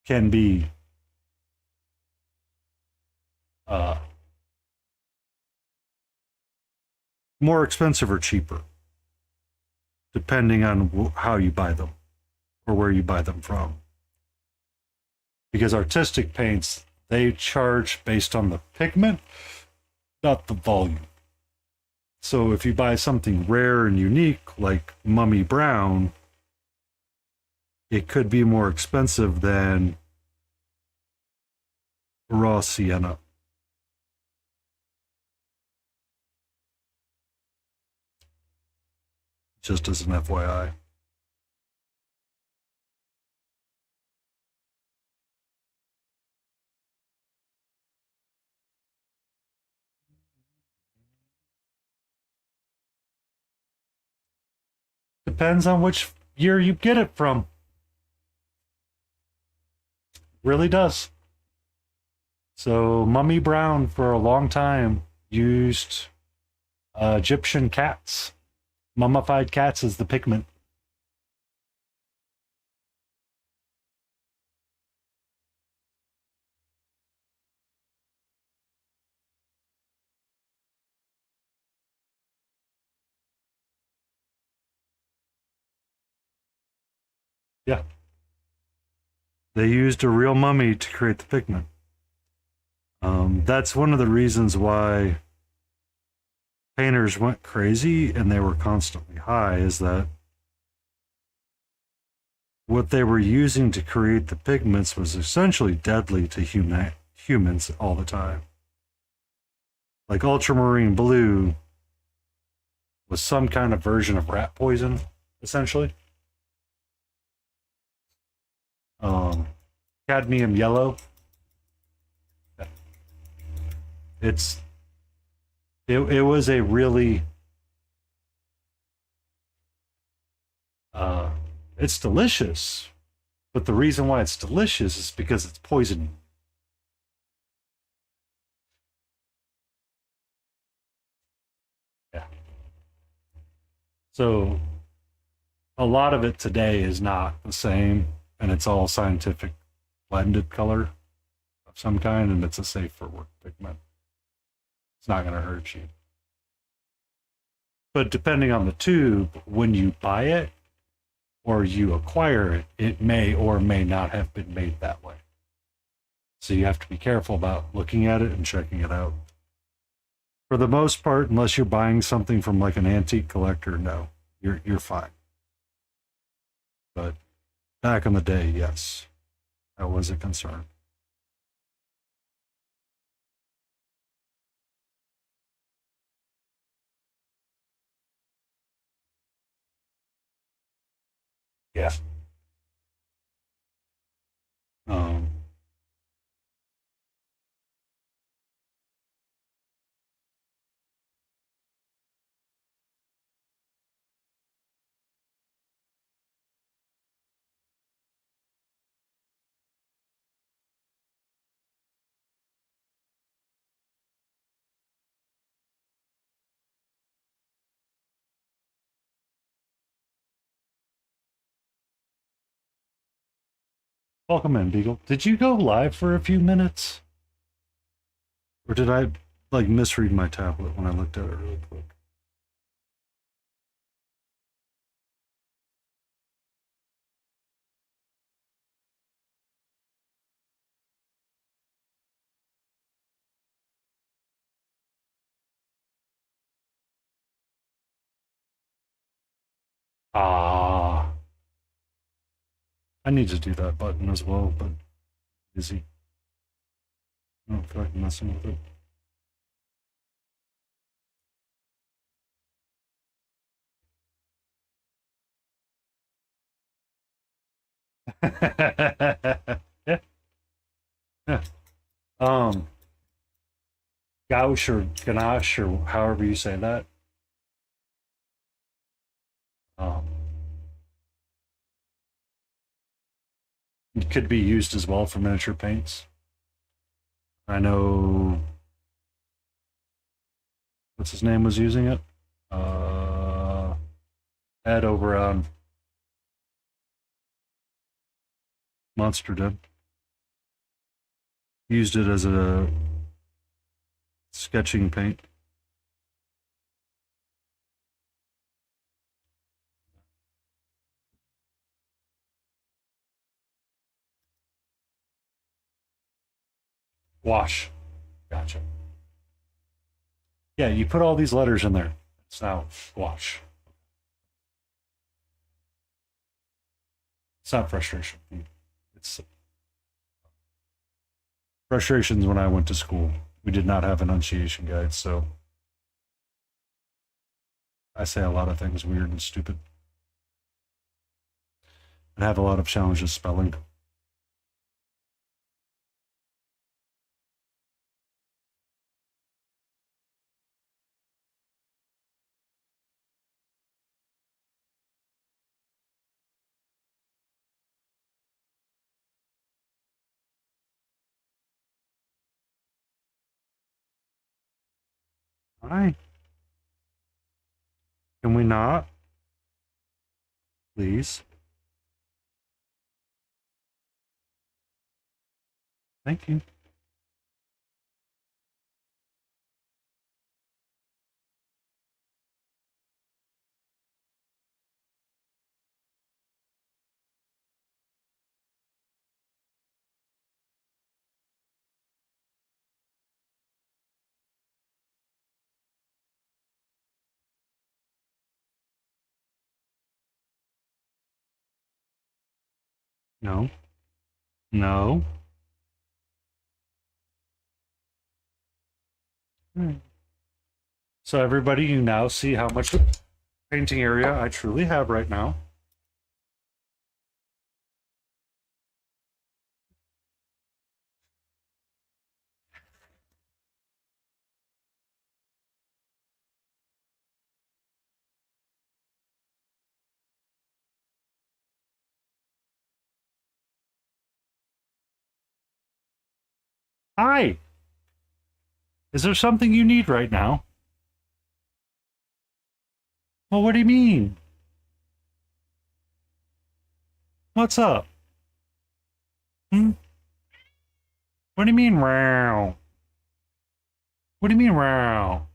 can be more expensive or cheaper depending on how you buy them or where you buy them from. Because artistic paints, they charge based on the pigment, not the volume. So if you buy something rare and unique like Mummy Brown, it could be more expensive than raw sienna. Just as an FYI. Depends on which year you get it from. Really does. So Mummy Brown for a long time used Egyptian cats, mummified cats as the pigment. Yeah. They used a real mummy to create the pigment. That's one of the reasons why painters went crazy and they were constantly high, is that what they were using to create the pigments was essentially deadly to humans all the time. Like ultramarine blue was some kind of version of rat poison, essentially. Um, Cadmium yellow. It's it was a really uh, it's delicious, but the reason why it's delicious is because it's poison. Yeah. So a lot of it today is not the same, and it's all scientific blended color of some kind, and it's a safe for work pigment. It's not going to hurt you. But depending on the tube, when you buy it or you acquire it, it may or may not have been made that way. So you have to be careful about looking at it and checking it out. For the most part, unless you're buying something from like an antique collector, no, you're fine. But back in the day, yes, that was a concern. Yeah. Um, Welcome in, Beagle. Did you go live for a few minutes? Or did I like misread my tablet when I looked at it really quick? Ah, I need to do that button as well, but busy. I don't feel like messing with it. Yeah, yeah. Um, Gauche or Ganache or however you say that. Um, it could be used as well for miniature paints. I know what's his name was using it. Uh, Ed over on Monster did. Used it as a sketching paint. Wash. Gotcha. Yeah, you put all these letters in there. It's now wash. It's not frustration. It's frustrations when I went to school. We did not have enunciation guides, so I say a lot of things weird and stupid. And have a lot of challenges spelling. All right. Can we not? Please. Thank you. No. No. So everybody, you now see how much painting area I truly have right now. Hi! Is there something you need right now? Well, what do you mean? What's up? Hmm? What do you mean, wow? What do you mean, wow?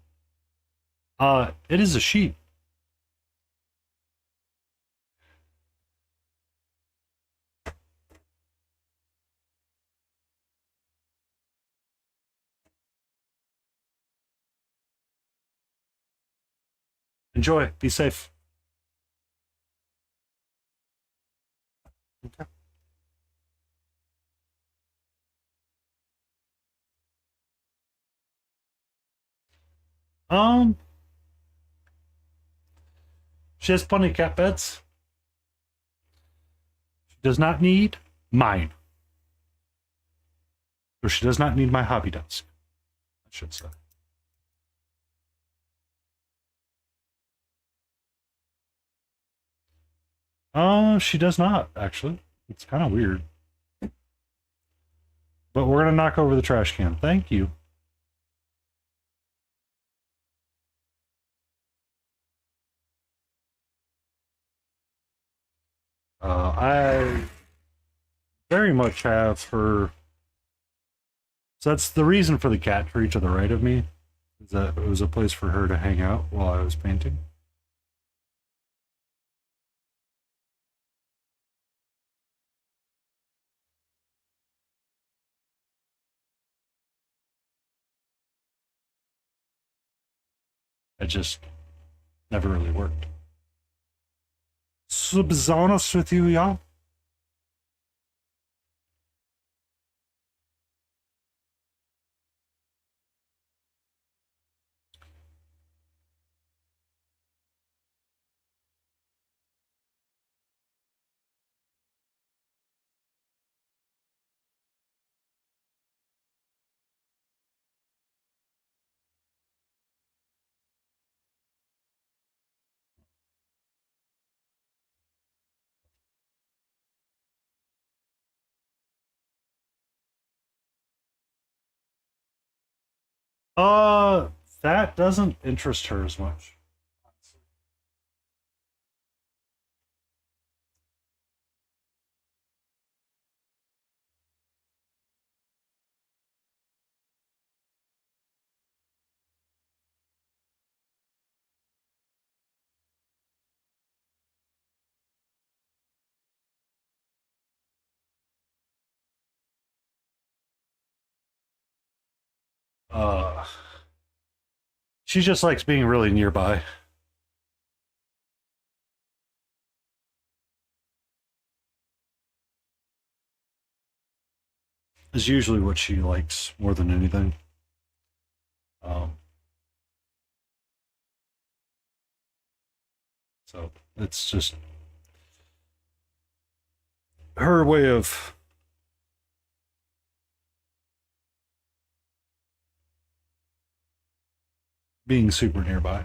It is a sheep. Enjoy. Be safe. Okay. Um, she has plenty of cat beds. She does not need mine. Or she does not need my hobby desk, I should say. She does not, actually. It's kind of weird. But we're going to knock over the trash can. Thank you. I very much have her. So that's the reason for the cat tree to the right of me, is that it was a place for her to hang out while I was painting. It just never really worked. To be honest with you, yeah. Uh, that doesn't interest her as much. Uh, she just likes being really nearby. Is usually what she likes more than anything. Um, so it's just her way of being super nearby.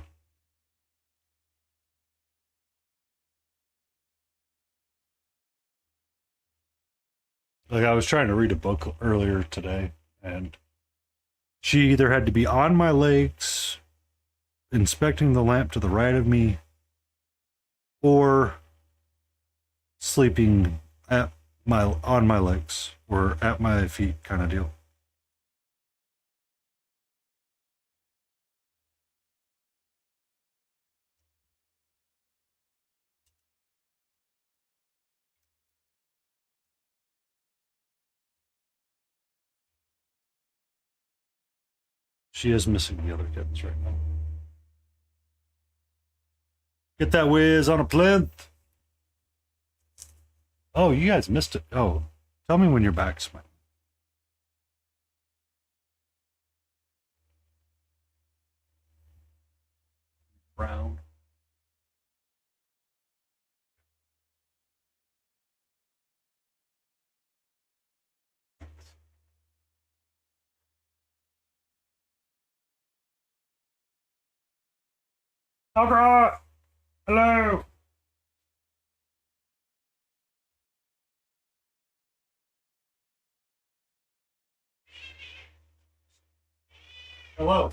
Like I was trying to read a book earlier today, and she either had to be on my legs, inspecting the lamp to the right of me, or sleeping at my on my legs or at my feet, kind of deal. She is missing the other kittens right now. Get that whiz on a plinth. Oh, you guys missed it. Oh, tell me when you're back, Smite. Brown. Algra! Hello! Hello.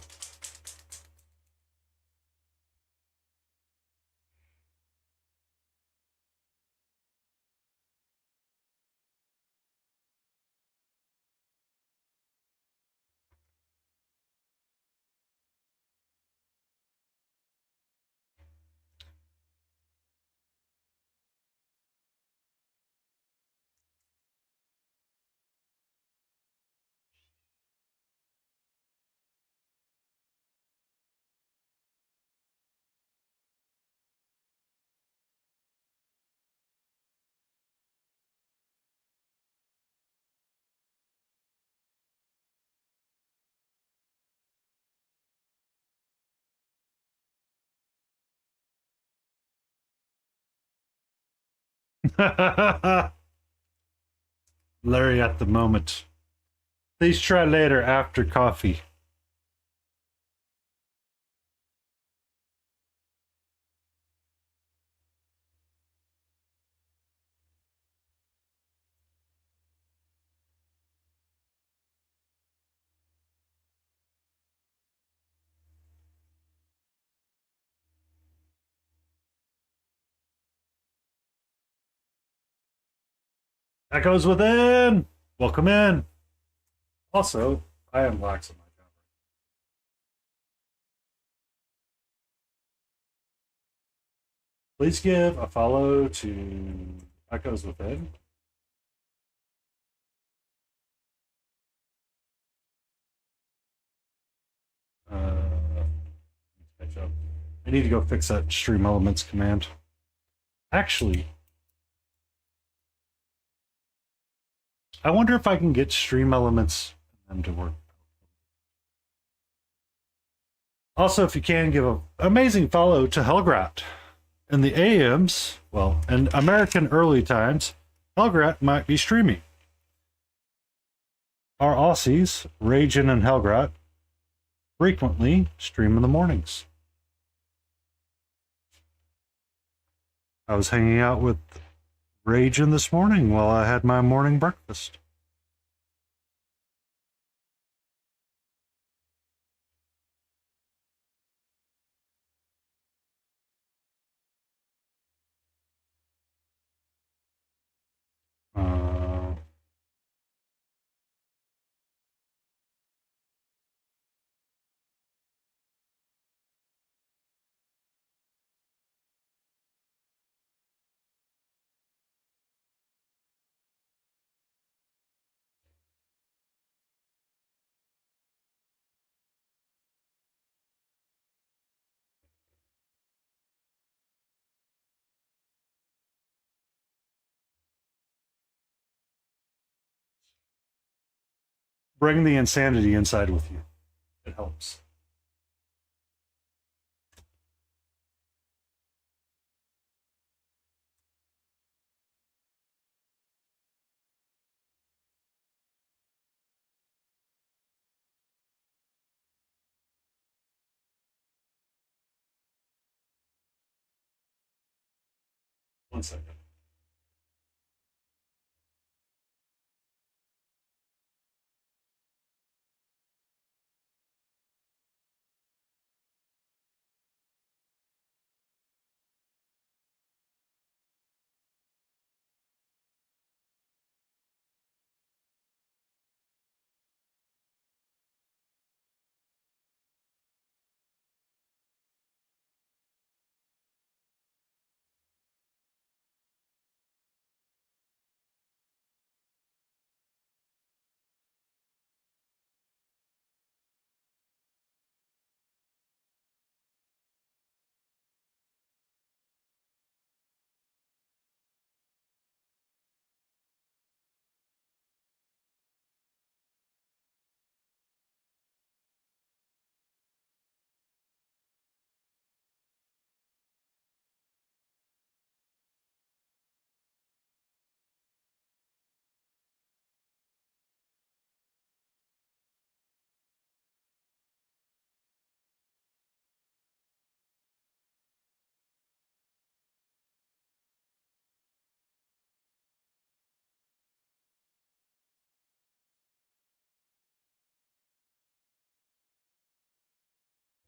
Larry at the moment. Please try later after coffee. Echoes within! Welcome in. Also, I am lax on my camera. Please give a follow to Echoes Within. Catch up. I need to go fix that Stream Elements command. Actually, I wonder if I can get Stream Elements and them to work. Also, if you can, give an amazing follow to Helgrat. In the AMs, well, in American early times, Helgrat might be streaming. Our Aussies, Ragin and Helgrat, frequently stream in the mornings. I was hanging out with Ragin this morning while I had my morning breakfast. Uh, 'Bring the insanity inside with you. It helps. One second.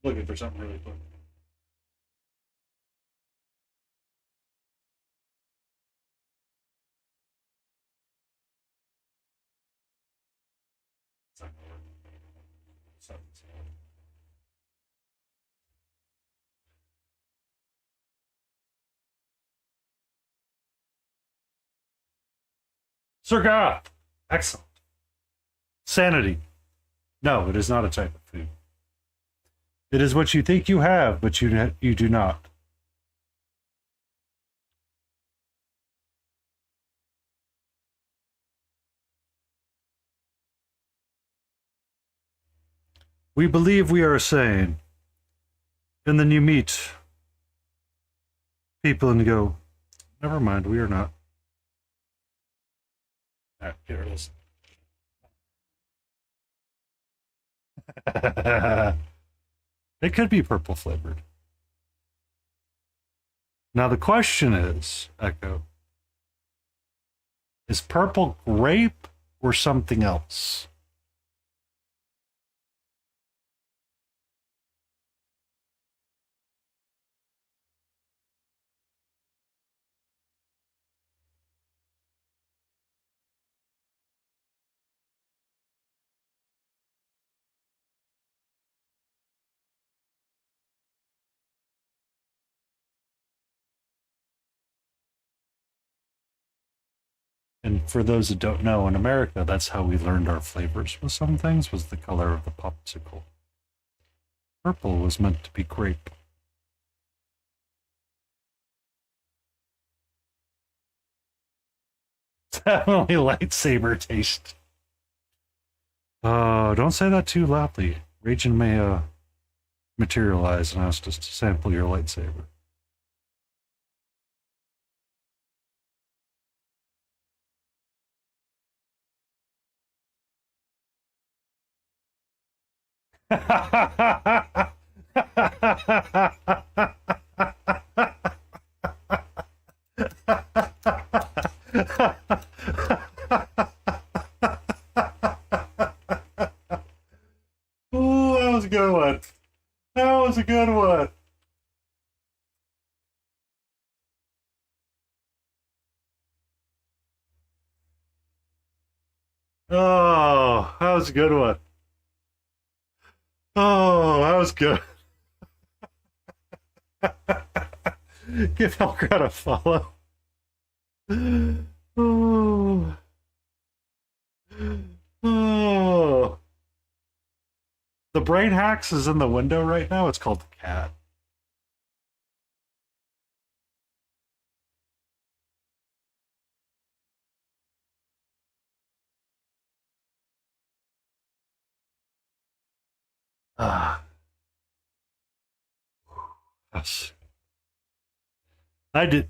Looking for something really quick. It's not gonna work. Something's wrong. Sir, excellent. Sanity. No, it is not a type of food. It is what you think you have, but you do not. We believe we are sane. And then you meet people and go, never mind, we are not. All right, here it is. It could be purple flavored. Now the question is, Echo, is purple grape or something else? And for those that don't know, in America, that's how we learned our flavors with some things, was the color of the popsicle. Purple was meant to be grape. Definitely lightsaber taste. Don't say that too loudly. Raging may materialize and ask us to sample your lightsaber. Ooh, that was a good one. That was a good one. Oh, that was a good one. Oh, that was good. Give Helgrad a follow. Oh. Oh. The brain hacks is in the window right now. It's called the cat. Ah, yes. I did.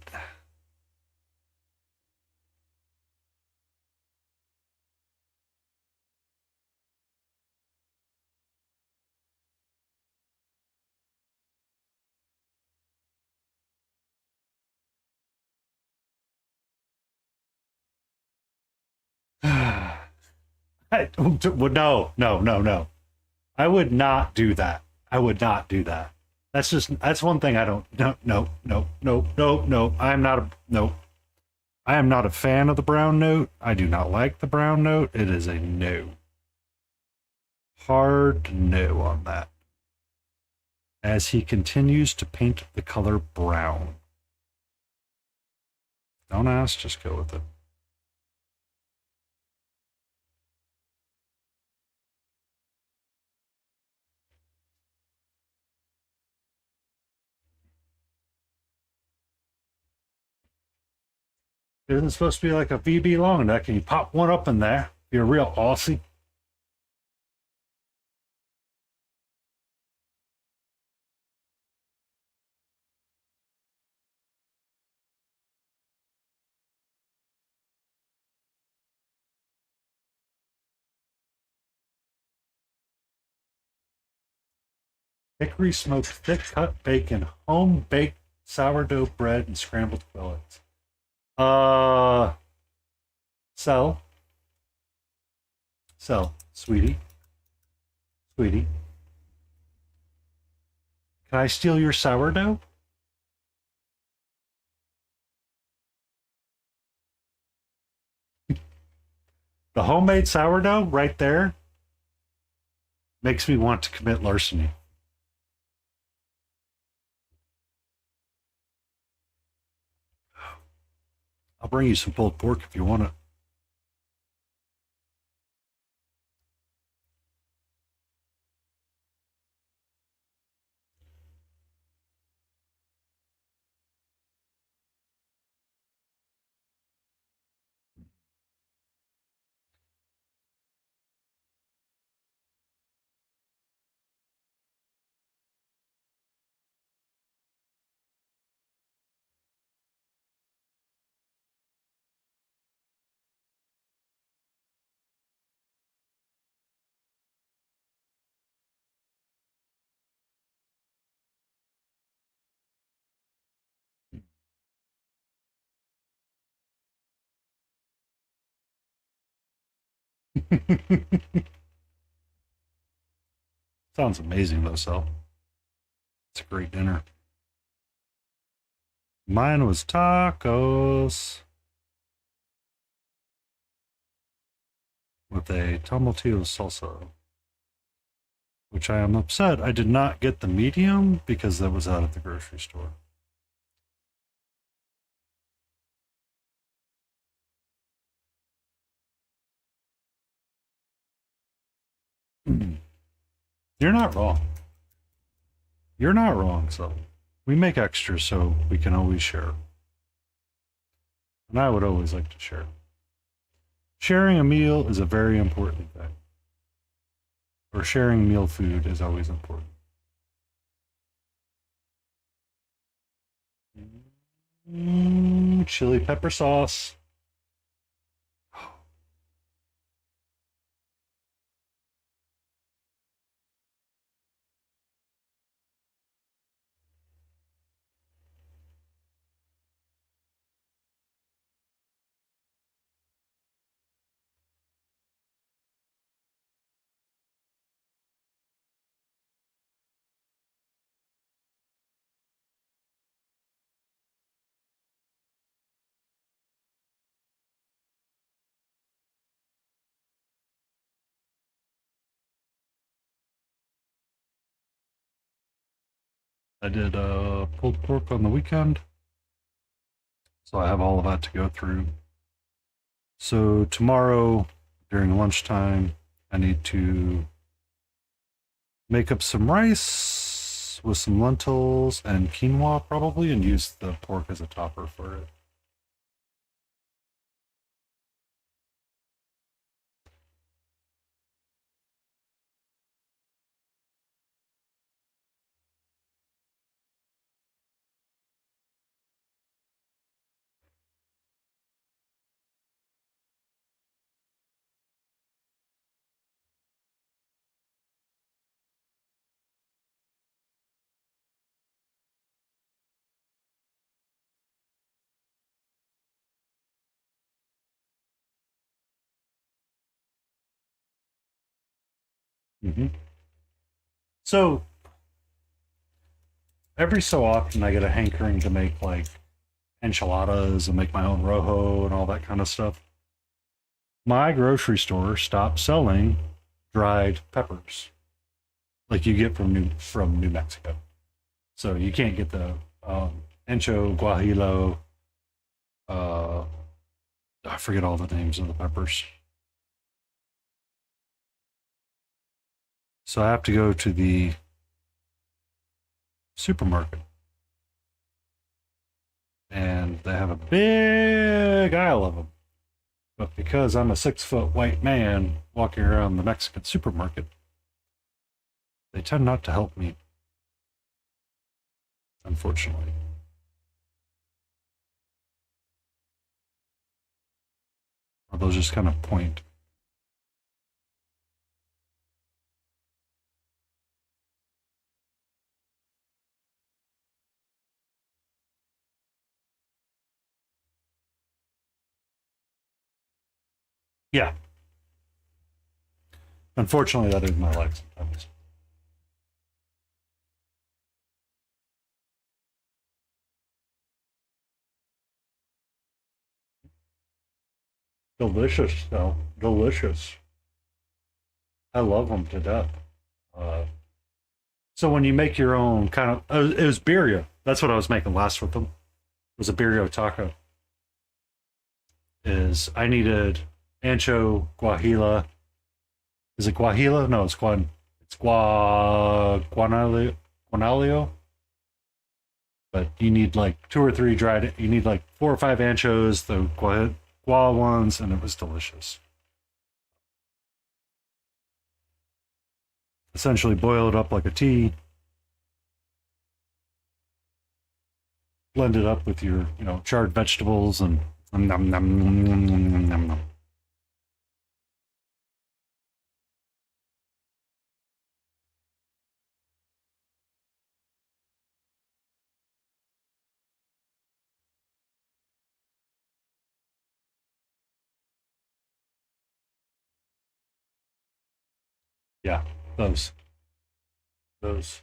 No, no, no, no. I would not do that. I would not do that. That's one thing I don't. No, no, no, no, no, no. I'm not a no. I am not a fan of the brown note. I do not like the brown note. It is a no. Hard no on that. As he continues to paint the color brown. Don't ask, just go with it. Isn't it supposed to be like a VB long neck? Can you pop one up in there? You're a real Aussie. Hickory smoked thick cut bacon, home baked sourdough bread, and scrambled quillets. Uh, sell, sweetie, sweetie. Can I steal your sourdough? The homemade sourdough right there makes me want to commit larceny. I'll bring you some pulled pork if you want it. Sounds amazing though, Sal. It's a great dinner. Mine was tacos with a tomatillo salsa, which I am upset I did not get the medium because that was out at the grocery store. You're not wrong. You're not wrong, so we make extras so we can always share. And I would always like to share. Sharing a meal is a very important thing. Or sharing meal food is always important. Chili pepper sauce. I did pulled pork on the weekend, so I have all of that to go through. So tomorrow during lunchtime, I need to make up some rice with some lentils and quinoa probably and use the pork as a topper for it. Mm-hmm. So every so often I get a hankering to make like enchiladas and make my own rojo and all that kind of stuff. My grocery store stopped selling dried peppers like you get from New Mexico. So you can't get the ancho, guajillo. Uh, I forget all the names of the peppers. So I have to go to the supermarket, and they have a big aisle of them. But because I'm a 6 foot white man walking around the Mexican supermarket, they tend not to help me, unfortunately. Or they'll just kind of point. Yeah. Unfortunately, that is my life sometimes. Delicious, though. Delicious. I love them to death. Uh, so when you make your own kind of, it was birria. That's what I was making last with them. It was a birria taco. Is I needed ancho, guajila. Is it guajila? No, it's guanalio. But you need like two or three dried. You need like four or five anchos, the gua ones, and it was delicious. Essentially, boil it up like a tea. Blend it up with your, charred vegetables and nom, nom, nom, nom, nom, nom, nom, nom. Yeah, those. Those.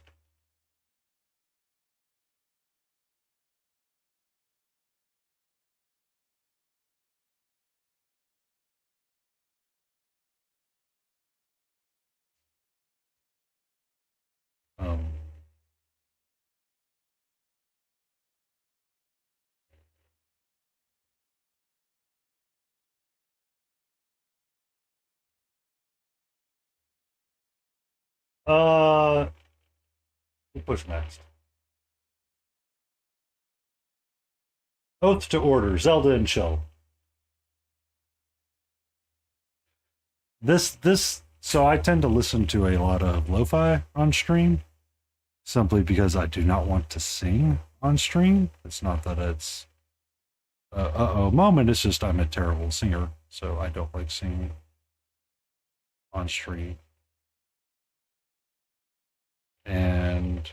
Um, uh, we'll push next. Oath to Order, Zelda and Chill. So I tend to listen to a lot of lo-fi on stream simply because I do not want to sing on stream. It's not that it's uh-oh moment, it's just I'm a terrible singer, so I don't like singing on stream. And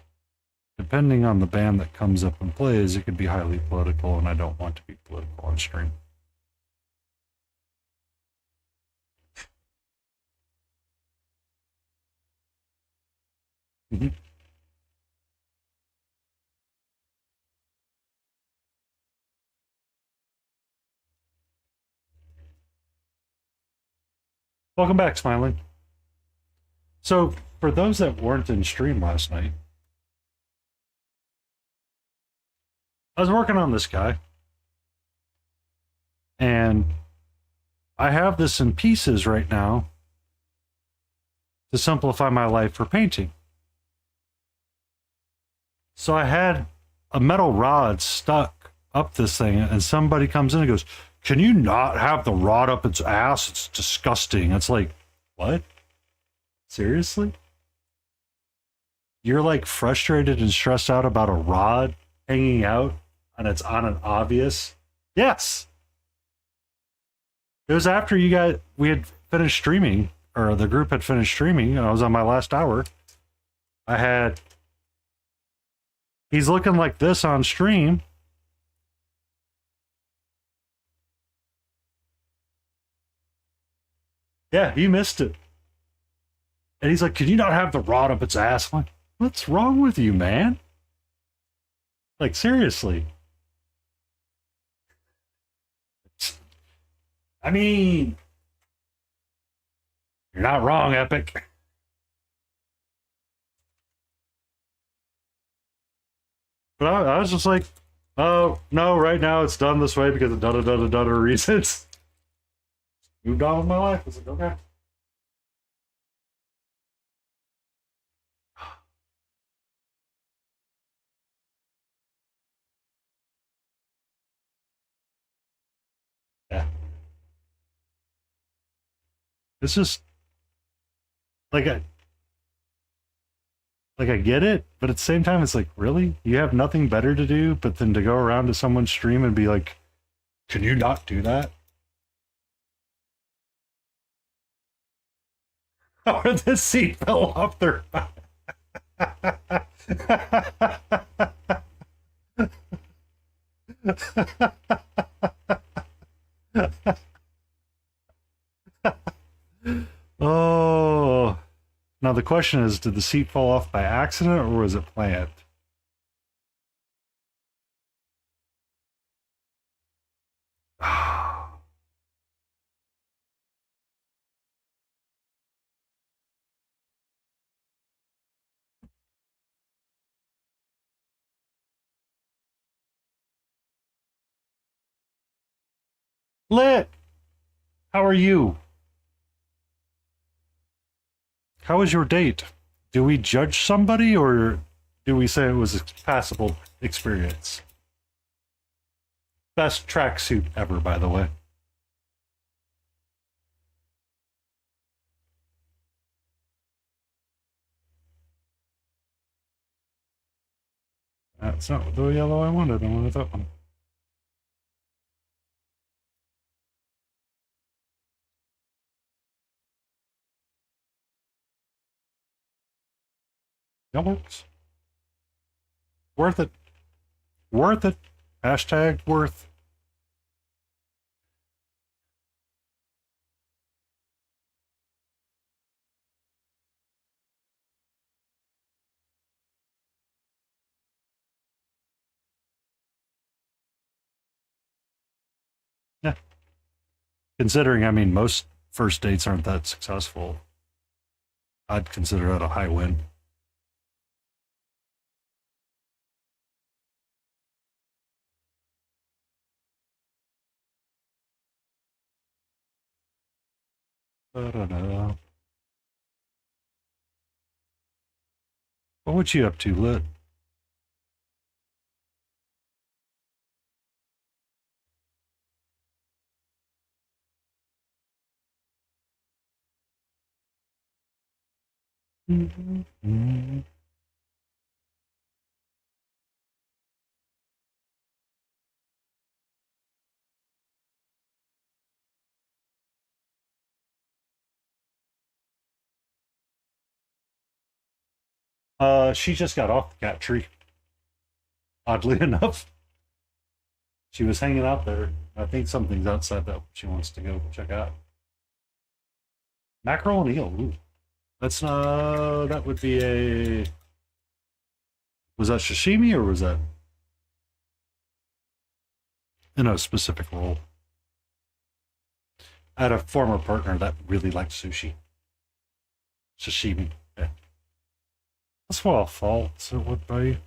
depending on the band that comes up and plays, it could be highly political, and I don't want to be political on stream. Mm-hmm. Welcome back, Smiling. So, for those that weren't in stream last night, I was working on this guy, and I have this in pieces right now to simplify my life for painting. So I had a metal rod stuck up this thing, and somebody comes in and goes, "Can you not have the rod up its ass? It's disgusting." It's like, what? Seriously? You're like frustrated and stressed out about a rod hanging out and it's on an obvious? Yes. It was after we had finished streaming, or the group had finished streaming, and I was on my last hour. He's looking like this on stream. Yeah, he missed it. And he's like, "Can you not have the rod up its ass?" I'm like, what's wrong with you, man? Like, seriously. I mean, you're not wrong, Epic. But I was just like, oh, no, right now it's done this way because of da-da-da-da-da reasons. Moved on with my life. I was like, okay. Yeah. It's just like I get it, but at the same time, it's like, really? You have nothing better to do but then to go around to someone's stream and be like, "Can you not do that?" Or the seat fell off their Oh. Now the question is, did the seat fall off by accident or was it planned? Lit! How are you? How was your date? Do we judge somebody or do we say it was a passable experience? Best tracksuit ever, by the way. That's not the yellow I wanted. I wanted that one. That works. Worth it. Worth it. Hashtag worth. Yeah. Considering, I mean, most first dates aren't that successful, I'd consider that a high win. Da-da-da. What would you up to, Lit? She just got off the cat tree. Oddly enough, she was hanging out there. I think something's outside that she wants to go check out. Mackerel and eel. Ooh. That's that would be a. Was that sashimi or was that in a specific role? I had a former partner that really liked sushi. Sashimi. Yeah. That's what I thought it would be.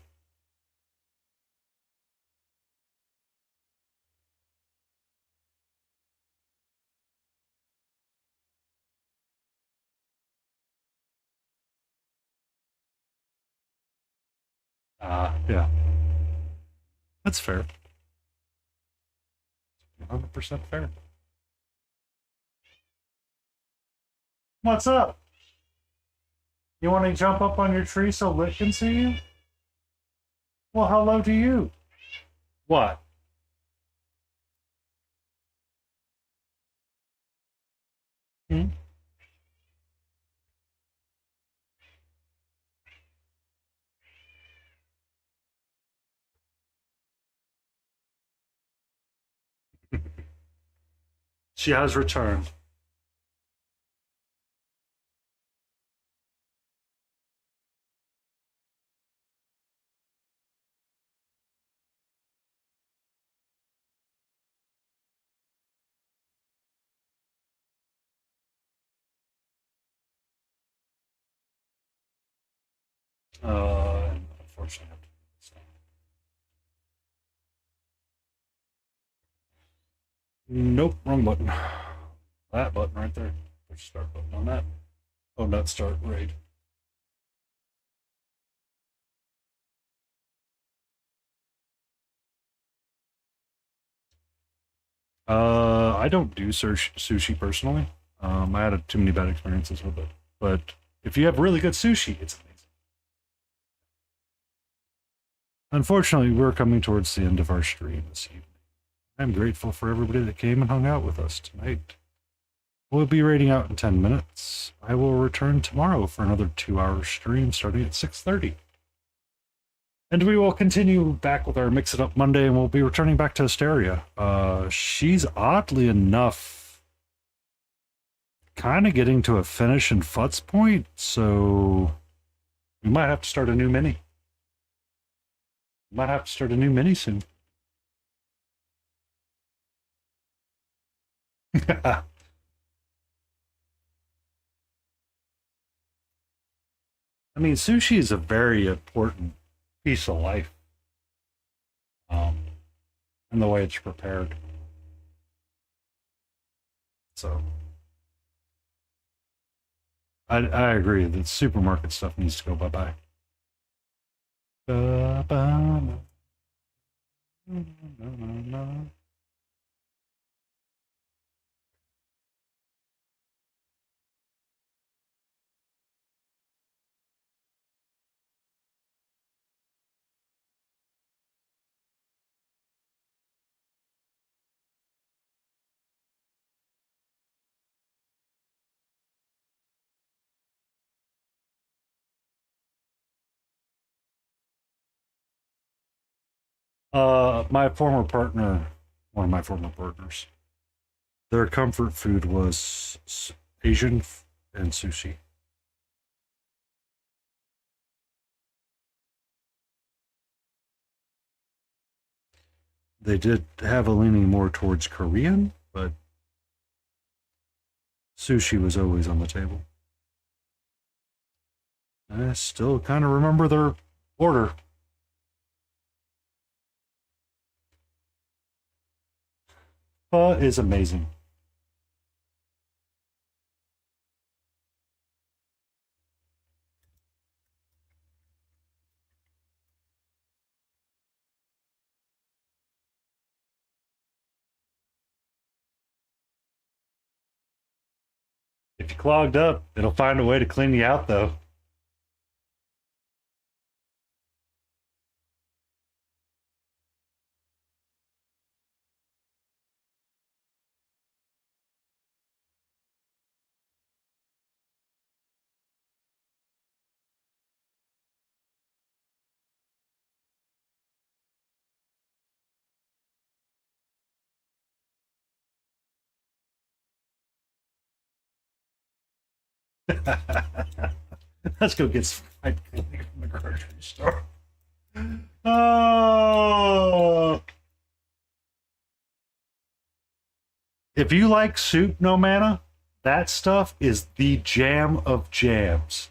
Yeah. That's fair. 100% fair. What's up? You want to jump up on your tree so Lit can see you? Well, hello to you. What? Hmm? She has returned. Unfortunately, I have to do this now. Nope, wrong button. That button right there. Push start button on that. Oh, not start raid. I don't do sushi personally. I had too many bad experiences with it. But if you have really good sushi, it's amazing. Unfortunately, we're coming towards the end of our stream this evening. I'm grateful for everybody that came and hung out with us tonight. We'll be raiding out in 10 minutes. I will return tomorrow for another 2-hour stream starting at 6:30. And we will continue back with our Mix It Up Monday, and we'll be returning back to Hysteria. She's oddly enough kind of getting to a finish and futz point, so we might have to start a new mini. Might have to start a new mini soon. I mean, sushi is a very important piece of life, um, and the way it's prepared. So I agree that supermarket stuff needs to go bye bye. My former partner, one of my former partners, their comfort food was Asian and sushi. They did have a leaning more towards Korean, but sushi was always on the table. I still kind of remember their order. Pho is amazing. If you're clogged up, it'll find a way to clean you out, though. Let's go get some fried cleaning from the grocery store. Oh, if you like soup, no mana, that stuff is the jam of jams.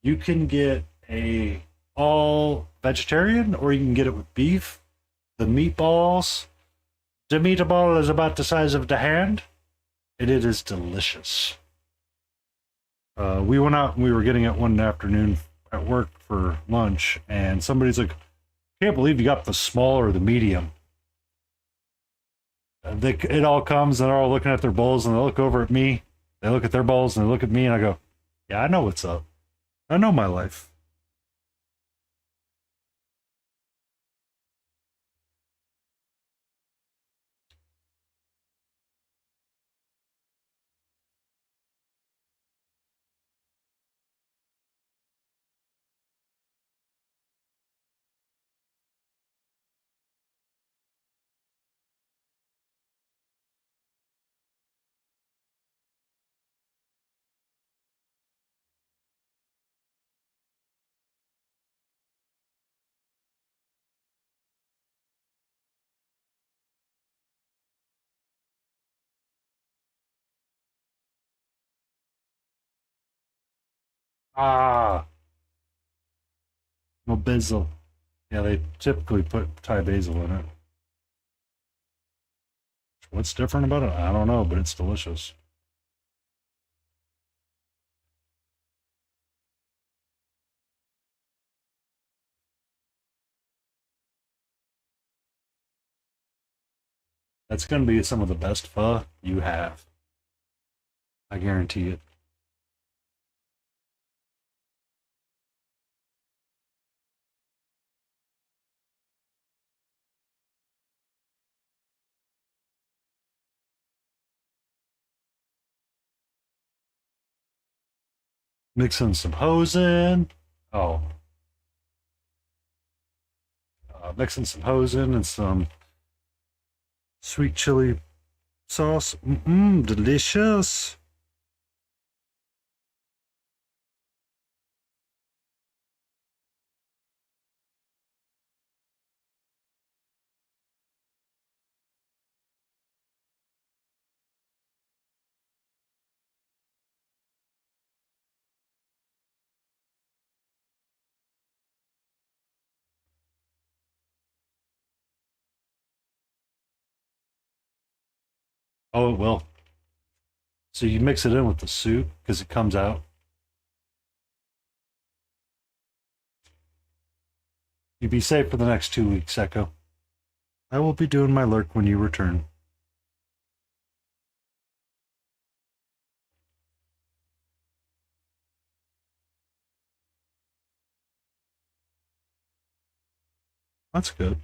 You can get a all vegetarian, or you can get it with beef. The meatballs, the meatball is about the size of the hand, and it is delicious. We went out and we were getting it one afternoon at work for lunch, and somebody's like, "Can't believe you got the small or the medium." It all comes, and they're all looking at their bowls, and they look over at me. They look at their bowls, and they look at me, and I go, "Yeah, I know what's up. I know my life." Ah, no basil. Yeah, they typically put Thai basil in it. What's different about it? I don't know, but it's delicious. That's going to be some of the best pho you have. I guarantee it. Mix in some hosen. Oh, mixing some hosen and some sweet chili sauce. Mmm, delicious. Oh, it will. So you mix it in with the soup because it comes out. You be safe for the next 2 weeks, Echo. I will be doing my lurk when you return. That's good.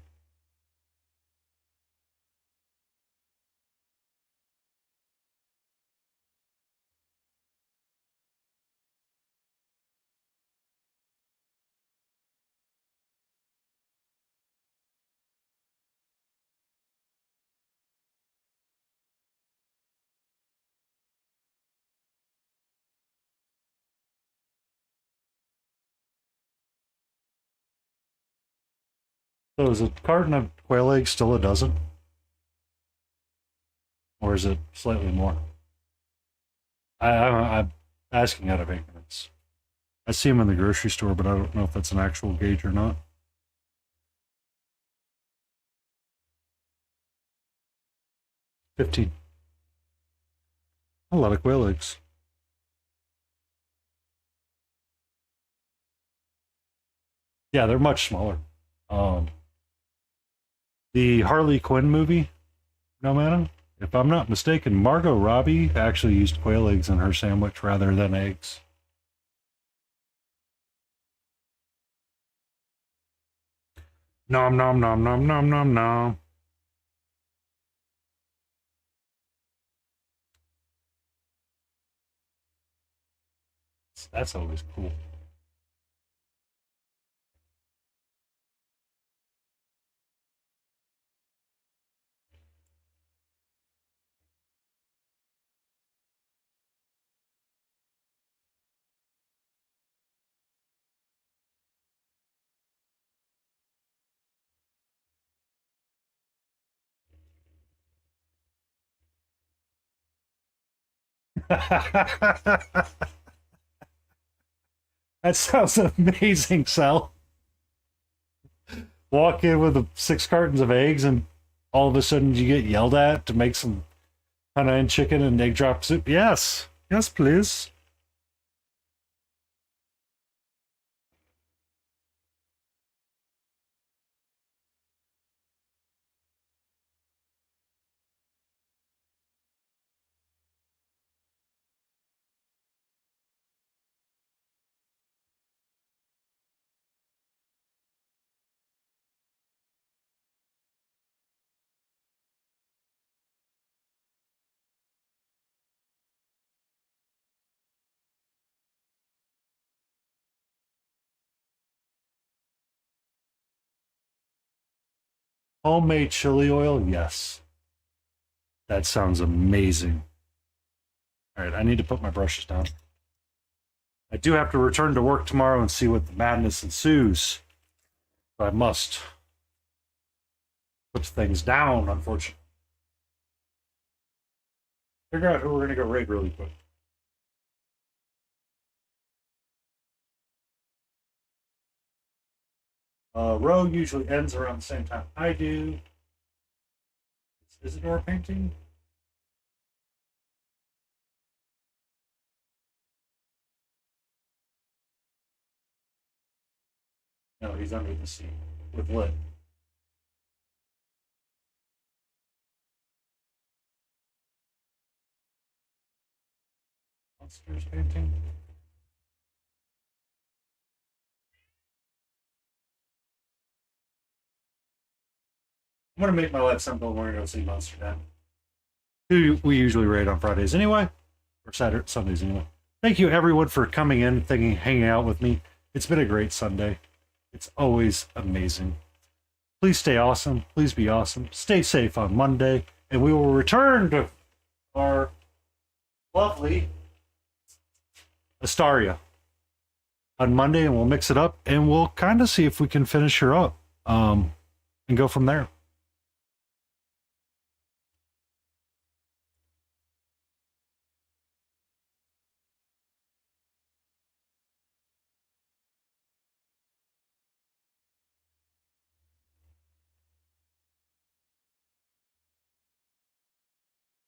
So is a carton of quail eggs still a dozen? Or is it slightly more? I'm asking out of ignorance. I see them in the grocery store, but I don't know if that's an actual gauge or not. 15. A lot of quail eggs. Yeah, they're much smaller. Um, the Harley Quinn movie, no matter. If I'm not mistaken, Margot Robbie actually used quail eggs in her sandwich rather than eggs. Nom nom nom nom nom nom nom. That's always cool. That sounds amazing, Sal. Walk in with 6 cartons of eggs, and all of a sudden you get yelled at to make some honey and chicken and egg drop soup. Yes, yes, please. Homemade chili oil, yes. That sounds amazing. All right, I need to put my brushes down. I do have to return to work tomorrow and see what the madness ensues. But I must put things down, unfortunately. Figure out who we're going to go raid really quick. Row usually ends around the same time I do. Is Isidore painting? No, he's under the sea with Lynn. Monsters painting. I'm gonna make my life simple. We're gonna go see Monster Den. Who we usually raid on Fridays anyway, or Saturday, Sundays anyway. Thank you everyone for coming in, hanging out with me. It's been a great Sunday. It's always amazing. Please stay awesome. Please be awesome. Stay safe on Monday, and we will return to our lovely Astaria on Monday, and we'll mix it up, and we'll kind of see if we can finish her up, and go from there.